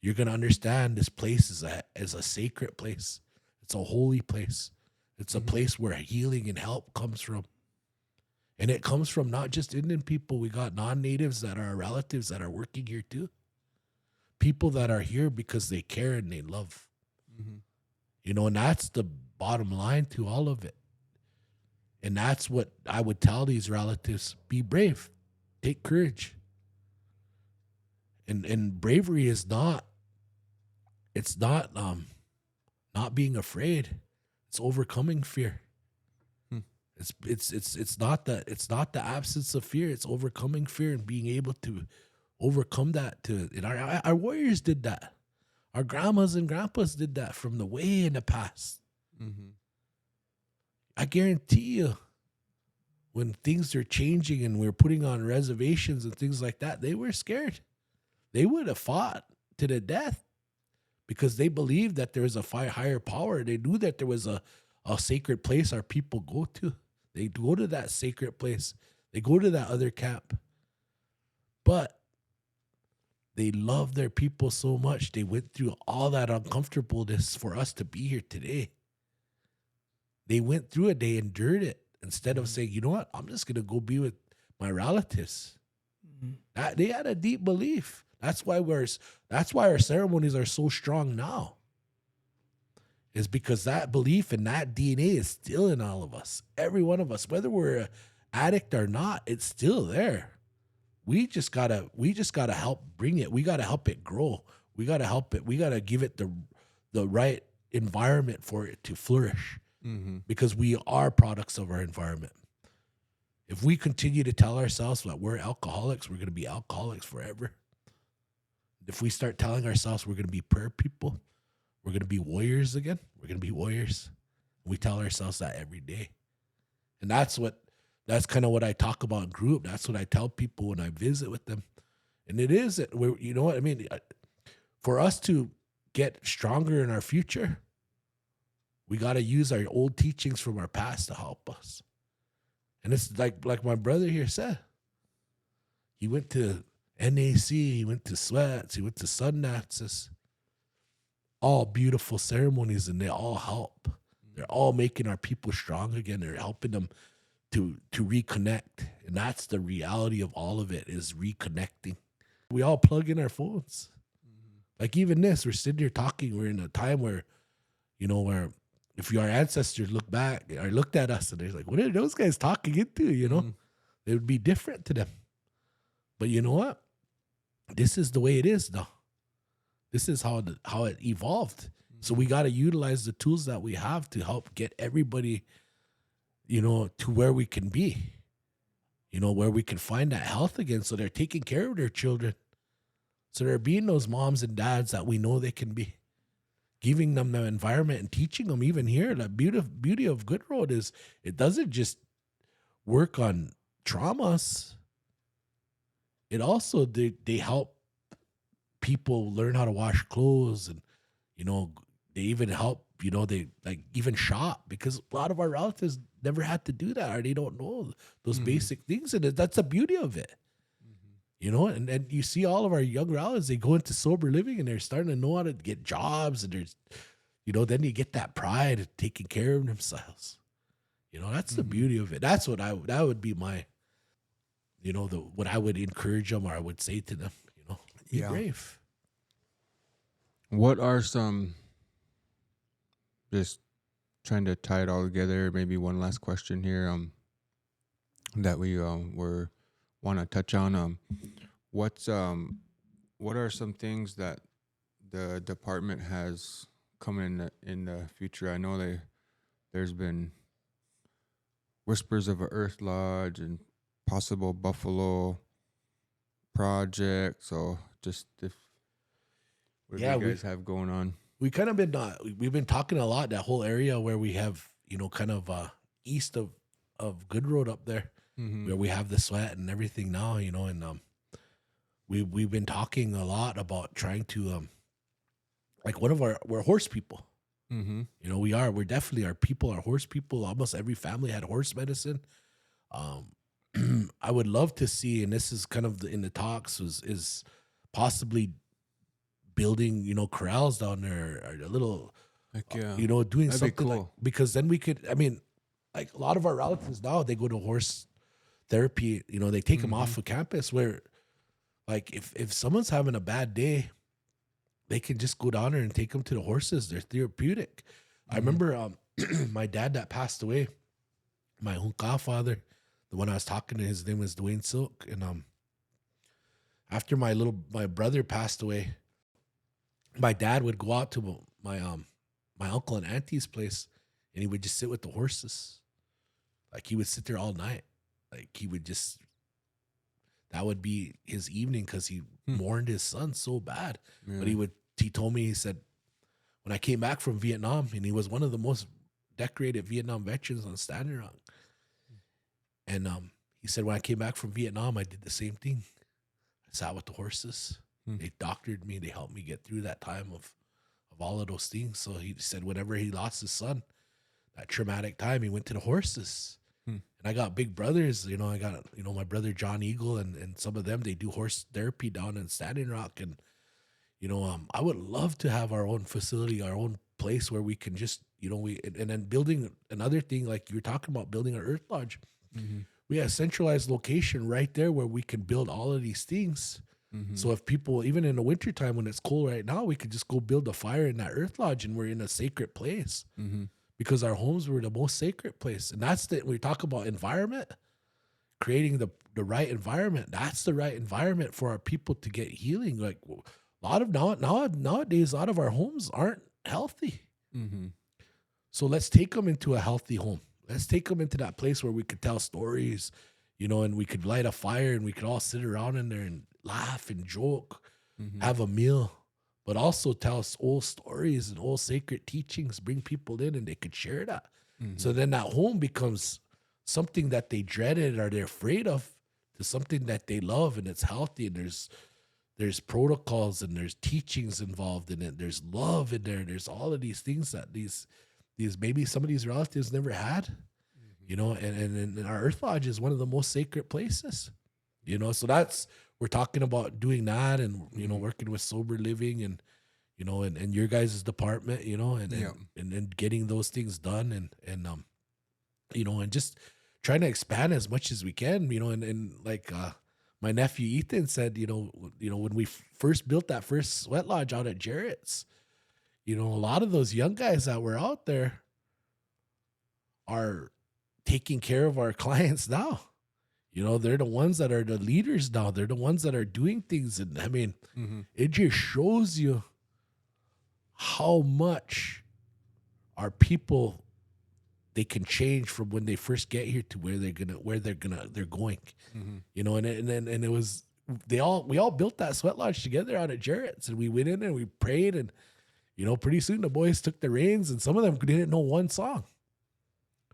you're going to understand this place is a sacred place. It's a holy place. It's a place where healing and help comes from. And it comes from not just Indian people. We got non-natives that are relatives that are working here too. People that are here because they care and they love. And that's the bottom line to all of it. And that's what I would tell these relatives. Be brave. Take courage. And bravery is not being afraid. It's overcoming fear. It's not the absence of fear. It's overcoming fear and being able to overcome that. And our warriors did that. Our grandmas and grandpas did that from the way in the past. I guarantee you, when things are changing and we're putting on reservations and things like that, they were scared. They would have fought to the death because they believed that there was a higher power. They knew that there was a sacred place our people go to. They go to that sacred place. They go to that other camp. But they love their people so much. They went through all that uncomfortableness for us to be here today. They went through it. They endured it. Instead of saying, you know what, I'm just going to go be with my relatives. They had a deep belief. That's why our ceremonies are so strong now. Is because that belief and that DNA is still in all of us. Every one of us, whether we're an addict or not, it's still there. We just gotta help bring it. We gotta help it grow. We gotta help it. We gotta give it the right environment for it to flourish. Because we are products of our environment. If we continue to tell ourselves that we're alcoholics, we're gonna be alcoholics forever. If we start telling ourselves we're gonna be prayer people, we're gonna be warriors again. We're gonna be warriors. We tell ourselves that every day, and that's kind of what I talk about in group. That's what I tell people when I visit with them. And it is, you know what I mean? For us to get stronger in our future, we got to use our old teachings from our past to help us. And it's like my brother here said. He went to NAC, he went to Sweats, he went to Sundances. All beautiful ceremonies, and they all help. They're all making our people strong again. They're helping them to reconnect. And that's the reality of all of it, is reconnecting. We all plug in our phones. Like even this, we're sitting here talking. We're in a time where if our ancestors look back or looked at us and they're like, what are those guys talking into? It would be different to them. But you know what? This is the way it is now. This is how it evolved. So we got to utilize the tools that we have to help get everybody, to where we can be, where we can find that health again. So they're taking care of their children. So they're being those moms and dads that we know they can be, giving them the environment and teaching them. Even here, the beauty of Good Road is it doesn't just work on traumas. It also, they help people learn how to wash clothes, and they even help they like even shop, because a lot of our relatives never had to do that, or they don't know those basic things. And that's the beauty of it. And you see all of our young relatives, they go into sober living and they're starting to know how to get jobs, and there's, then you get that pride of taking care of themselves. That's the beauty of it. That's what that would be my, what I would encourage them, or I would say to them, be brave. What are some, just trying to tie it all together, maybe one last question here, that we want to touch on. What are some things that the department has coming in the future? I know there's been whispers of an Earth Lodge and possible Buffalo project. So just what do you guys have going on? We kind of been we've been talking a lot, that whole area where we have kind of east of Good Road up there, where we have the sweat and everything now, and we've been talking a lot about trying to like we're horse people. We're definitely our people are horse people. Almost every family had horse medicine. I would love to see, and this is kind of in the talks, is possibly building, corrals down there, or a little, doing That'd something be cool. like, because then we could, like a lot of our relatives now, they go to horse therapy, they take them off of campus, where like if someone's having a bad day, they can just go down there and take them to the horses. They're therapeutic. I remember my dad that passed away, my own godfather, the one I was talking to, his name was Dwayne Silk. And after my brother passed away, my dad would go out to my uncle and auntie's place, and he would just sit with the horses. Like, he would sit there all night. Like, he would just, that would be his evening, because he mourned his son so bad. Yeah. But he told me, he said, when I came back from Vietnam, and he was one of the most decorated Vietnam veterans on Standing Rock. And he said, when I came back from Vietnam, I did the same thing. I sat with the horses. They doctored me. They helped me get through that time of all of those things. So he said, whenever he lost his son, that traumatic time, he went to the horses. And I got big brothers, I got, my brother John Eagle, and some of them, they do horse therapy down in Standing Rock. And, I would love to have our own facility, our own place where we can just, and then building another thing, like you were talking about, building an Earth Lodge. We have a centralized location right there where we can build all of these things. So if people, even in the wintertime when it's cold right now, we could just go build a fire in that Earth Lodge, and we're in a sacred place. Because our homes were the most sacred place. And that's we talk about environment, creating the right environment. That's the right environment for our people to get healing. Like, a lot of nowadays, a lot of our homes aren't healthy. So let's take them into a healthy home. Let's take them into that place where we could tell stories, and we could light a fire, and we could all sit around in there and laugh and joke, have a meal, but also tell us old stories and old sacred teachings, bring people in, and they could share that. So then that home becomes something that they dreaded or they're afraid of, to something that they love, and it's healthy, and there's protocols, and there's teachings involved in it. There's love in there. There's all of these things that these maybe some of these relatives never had, and our Earth Lodge is one of the most sacred places, so we're talking about doing that, and, working with sober living, and, and your guys' department, and getting those things done, and just trying to expand as much as we can, and like, my nephew Ethan said, when we first built that first sweat lodge out at Jarrett's, a lot of those young guys that were out there are taking care of our clients now. They're the ones that are the leaders now. They're the ones that are doing things. And I mean, it just shows you how much our people, they can change from when they first get here to where they're going. And it was, we all built that sweat lodge together out at Jarrett's, and we went in and we prayed, and pretty soon the boys took the reins, and some of them didn't know one song.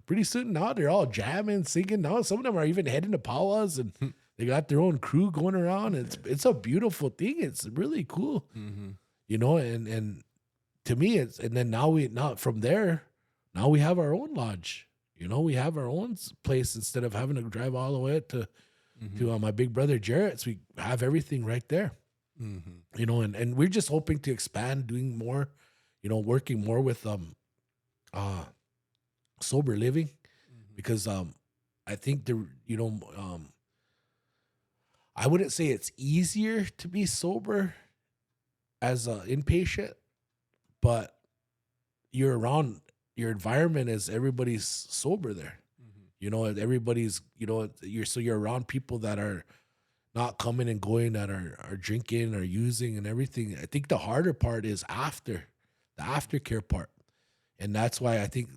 Pretty soon now they're all jamming, singing. Now some of them are even heading to powwows, and they got their own crew going around. It's a beautiful thing. It's really cool, and to me, it's, and then now from there, now we have our own lodge. You know, we have our own place instead of having to drive all the way to my big brother Jarrett's. We have everything right there. You know, and we're just hoping to expand, doing more, you know, working more with sober living, because I think I wouldn't say it's easier to be sober as an inpatient, but you're around, your environment is everybody's sober there. You know, everybody's, you know, you're around people that are not coming and going, that are drinking or using and everything. I think the harder part is the aftercare part. And that's why I think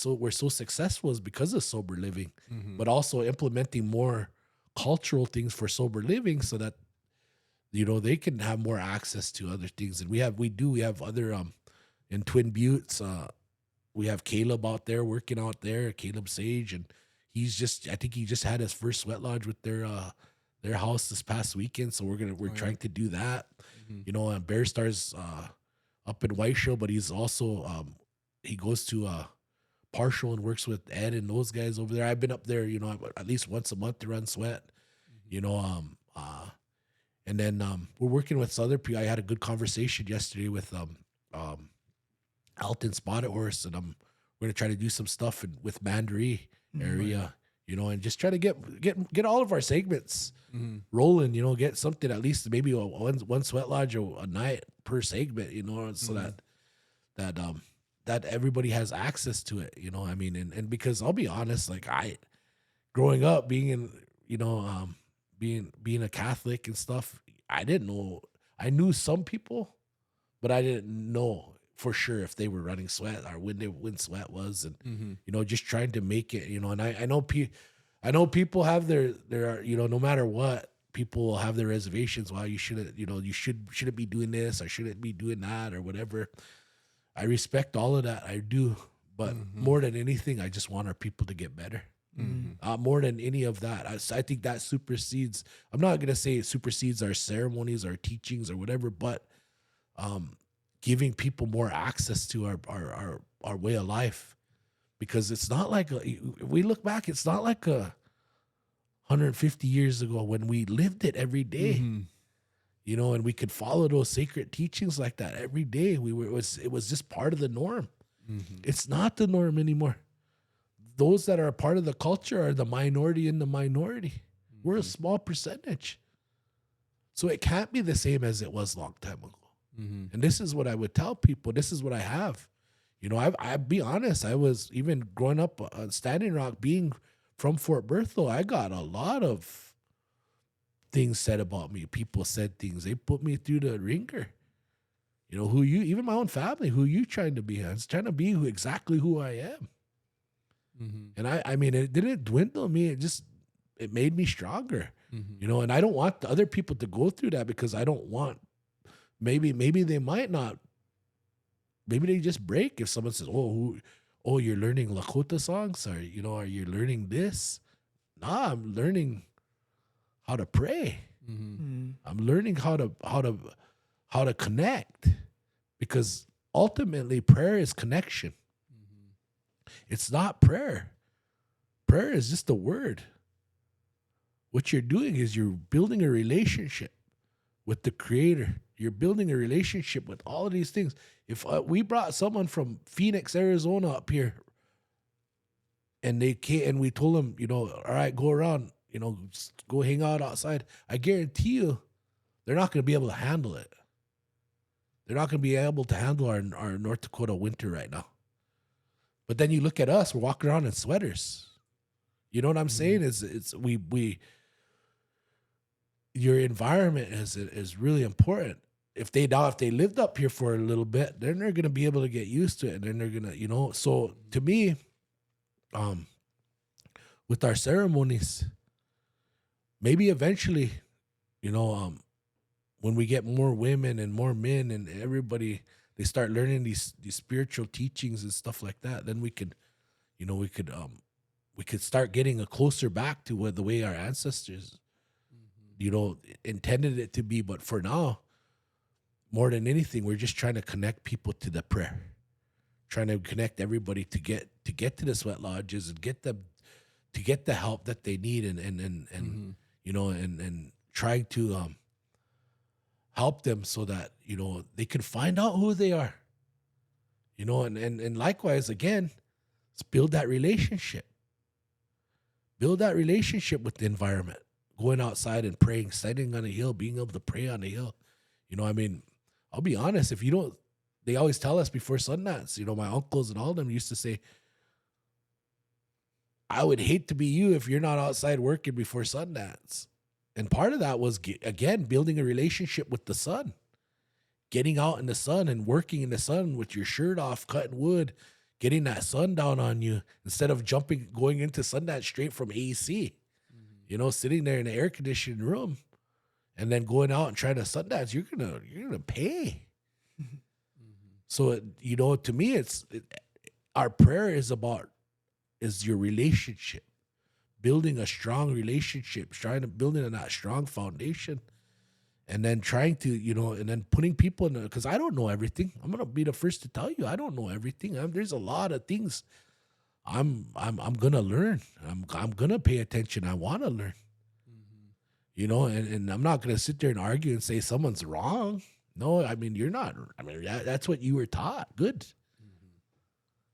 we're so successful is because of sober living, but also implementing more cultural things for sober living so that, you know, they can have more access to other things. And we have other, in Twin Buttes, we have Caleb out there working out there, Caleb Sage, and I think he just had his first sweat lodge with their house this past weekend. So we're trying to do that, you know, and Bear Star's up in White Show, but he's also, he goes to Partial and works with Ed and those guys over there. I've been up there, you know, at least once a month to run sweat, you know, and then we're working with other people. I had a good conversation yesterday with Alton Spotted Horse, and we're gonna try to do some stuff with Mandaree area, you know, and just try to get all of our segments rolling, you know, get something, at least maybe one sweat lodge a night per segment, you know, so that everybody has access to it, you know. I mean, and because I'll be honest, like growing up being in, you know, being a Catholic and stuff, I didn't know. I knew some people, but I didn't know for sure if they were running sweat or when sweat was, and you know, just trying to make it, you know. And I know people have their, you know, no matter what, people will have their reservations. Well, you shouldn't, you know, shouldn't be doing this or shouldn't be doing that or whatever. I respect all of that. I do. But more than anything, I just want our people to get better. More than any of that. I think that supersedes, I'm not going to say it supersedes our ceremonies, our teachings or whatever, but giving people more access to our way of life. Because it's not like, if we look back, it's not like 150 years ago when we lived it every day. You know, and we could follow those sacred teachings like that every day. It was just part of the norm. It's not the norm anymore. Those that are a part of the culture are the minority in the minority. We're a small percentage. So it can't be the same as it was a long time ago. And this is what I would tell people. This is what I have. You know, I'll be honest. I was, even growing up on Standing Rock, being from Fort Berthold, I got a lot of things said about me. People said things. They put me through the ringer. You know, even my own family, who you trying to be? I was trying to be exactly who I am. And I mean, it didn't dwindle me. It made me stronger, you know, and I don't want the other people to go through that, because I don't want, maybe they might not, maybe they just break if someone says, oh, you're learning Lakota songs, or, you know, are you learning this? Nah, I'm learning how to pray. I'm learning how to connect, because ultimately prayer is connection. It's not prayer. Prayer is just a word. What you're doing is you're building a relationship with the Creator. You're building a relationship with all of these things. If we brought someone from Phoenix, Arizona up here, and they came, and we told them, you know, all right, go around, you know, just go hang out outside, I guarantee you they're not going to be able to handle it. They're not going to be able to handle our North Dakota winter right now. But then you look at us, we're walking around in sweaters. You know what I'm saying? Your environment is really important. If they lived up here for a little bit, then they're going to be able to get used to it, and then they're going to, you know. So to me, with our ceremonies, maybe eventually, you know, when we get more women and more men and everybody, they start learning these spiritual teachings and stuff like that, then we could start getting a closer back to the way our ancestors, you know, intended it to be. But for now, more than anything, we're just trying to connect people to the prayer, trying to connect everybody to get to the sweat lodges and get them to get the help that they need, and you know, and trying to help them so that, you know, they can find out who they are, you know, and likewise again, let's build that relationship. Build that relationship with the environment. Going outside and praying, sitting on a hill, being able to pray on a hill. You know, I mean, I'll be honest, if you don't, they always tell us before Sundance, you know, my uncles and all of them used to say, I would hate to be you if you're not outside working before Sundance. And part of that was, again, building a relationship with the sun, getting out in the sun and working in the sun with your shirt off, cutting wood, getting that sun down on you instead of going into Sundance straight from AC, you know, sitting there in an air conditioned room and then going out and trying to Sundance, you're gonna pay. So, you know, to me, our prayer is your relationship, building a strong relationship, building that strong foundation. And then trying to, you know, and then putting people in, because I don't know everything. I'm gonna be the first to tell you I don't know everything. There's a lot of things I'm gonna learn. I'm gonna pay attention. I want to learn. You know, and I'm not gonna sit there and argue and say someone's wrong. No, I mean you're not. I mean that's what you were taught. Good.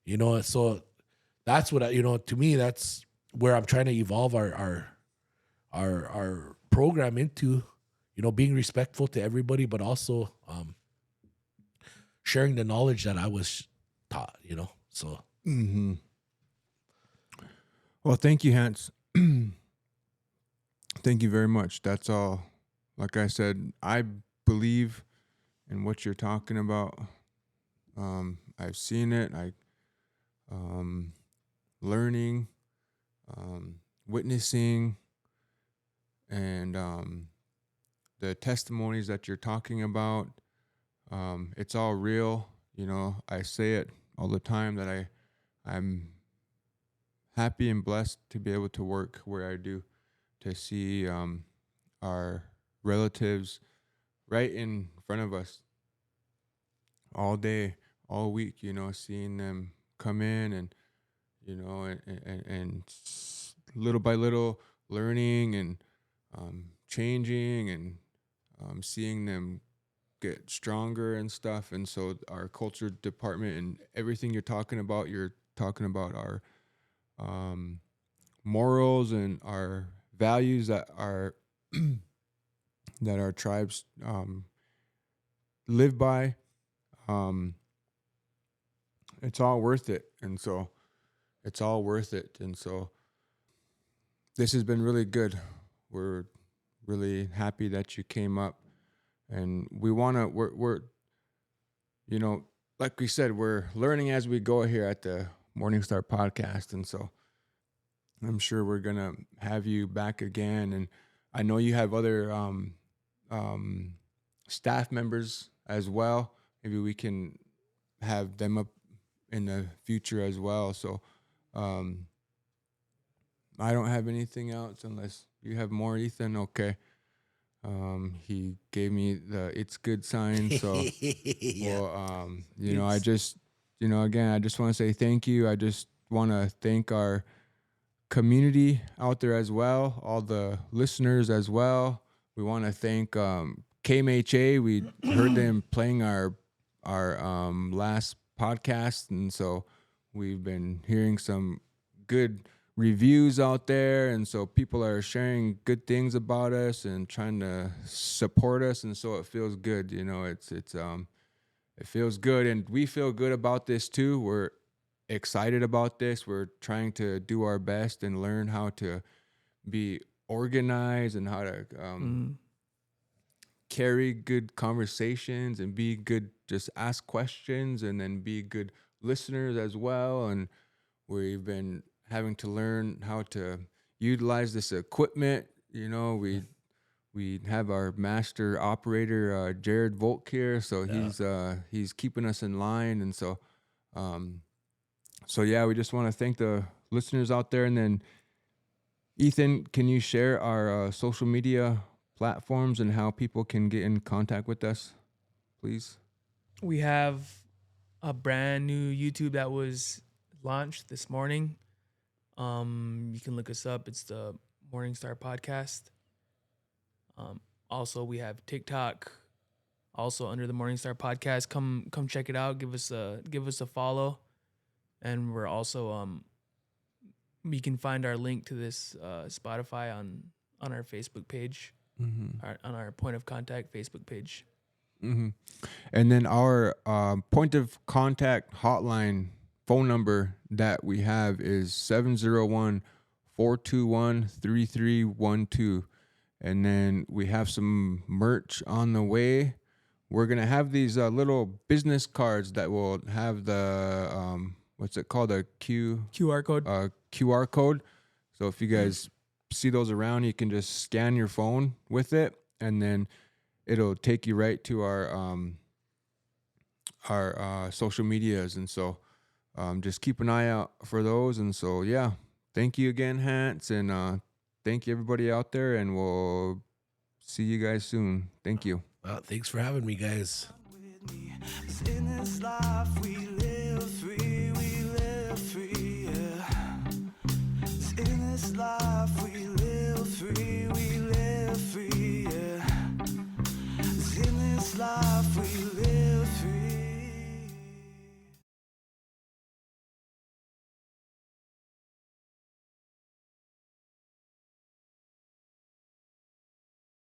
You know, so that's what you know. To me, that's where I'm trying to evolve our program into. You know, being respectful to everybody, but also sharing the knowledge that I was taught, you know, so. Well, thank you, Hans. Thank you very much. That's all. Like I said, I believe in what you're talking about. I've seen it. Learning, witnessing, and the testimonies that you're talking about, it's all real. You know, I say it all the time that I'm happy and blessed to be able to work where I do, to see our relatives right in front of us all day, all week, you know, seeing them come in and, you know, and little by little learning and changing and seeing them get stronger and stuff. And so our culture department and everything you're talking about our morals and our values that our that our tribes live by. It's all worth it. And so it's all worth it. And so this has been really good. We're really happy that you came up, and we're you know, like we said, we're learning as we go here at the Morning Star podcast. And so I'm sure we're going to have you back again. And I know you have other staff members as well. Maybe we can have them up in the future as well. So I don't have anything else unless you have more, Ethan. Okay. He gave me the it's good sign. So, Yeah. well, you know, I just want to say thank you. I just want to thank our community out there as well, all the listeners as well. We want to thank KMHA. We heard them playing our last podcast, and so we've been hearing some good reviews out there, and so people are sharing good things about us and trying to support us, and so it feels good. You know, it feels good, and we feel good about this too. We're excited about this. We're trying to do our best and learn how to be organized and how to carry good conversations and be good, just ask questions and then be good listeners as well. And we've been having to learn how to utilize this equipment. You know, we have our master operator, Jared Volk here. So he's keeping us in line. And so, yeah, we just want to thank the listeners out there. And then Ethan, can you share our social media platforms and how people can get in contact with us, please. We have a brand new YouTube that was launched this morning. You can look us up. It's the Morningstar Podcast. Also, we have TikTok, also under the Morningstar Podcast. Come check it out. Give us a follow, and we're also you can find our link to this Spotify on our Facebook page, on our Point of Contact Facebook page. And then our point of contact hotline phone number that we have is 701-421-3312. And then we have some merch on the way. We're going to have these little business cards that will have the, what's it called? A QR code. QR code. So if you guys see those around, you can just scan your phone with it, and then it'll take you right to our social medias. And so just keep an eye out for those. And so, yeah, thank you again, Hans. And thank you, everybody out there. And we'll see you guys soon. Thank you. Thanks for having me, guys. In this life we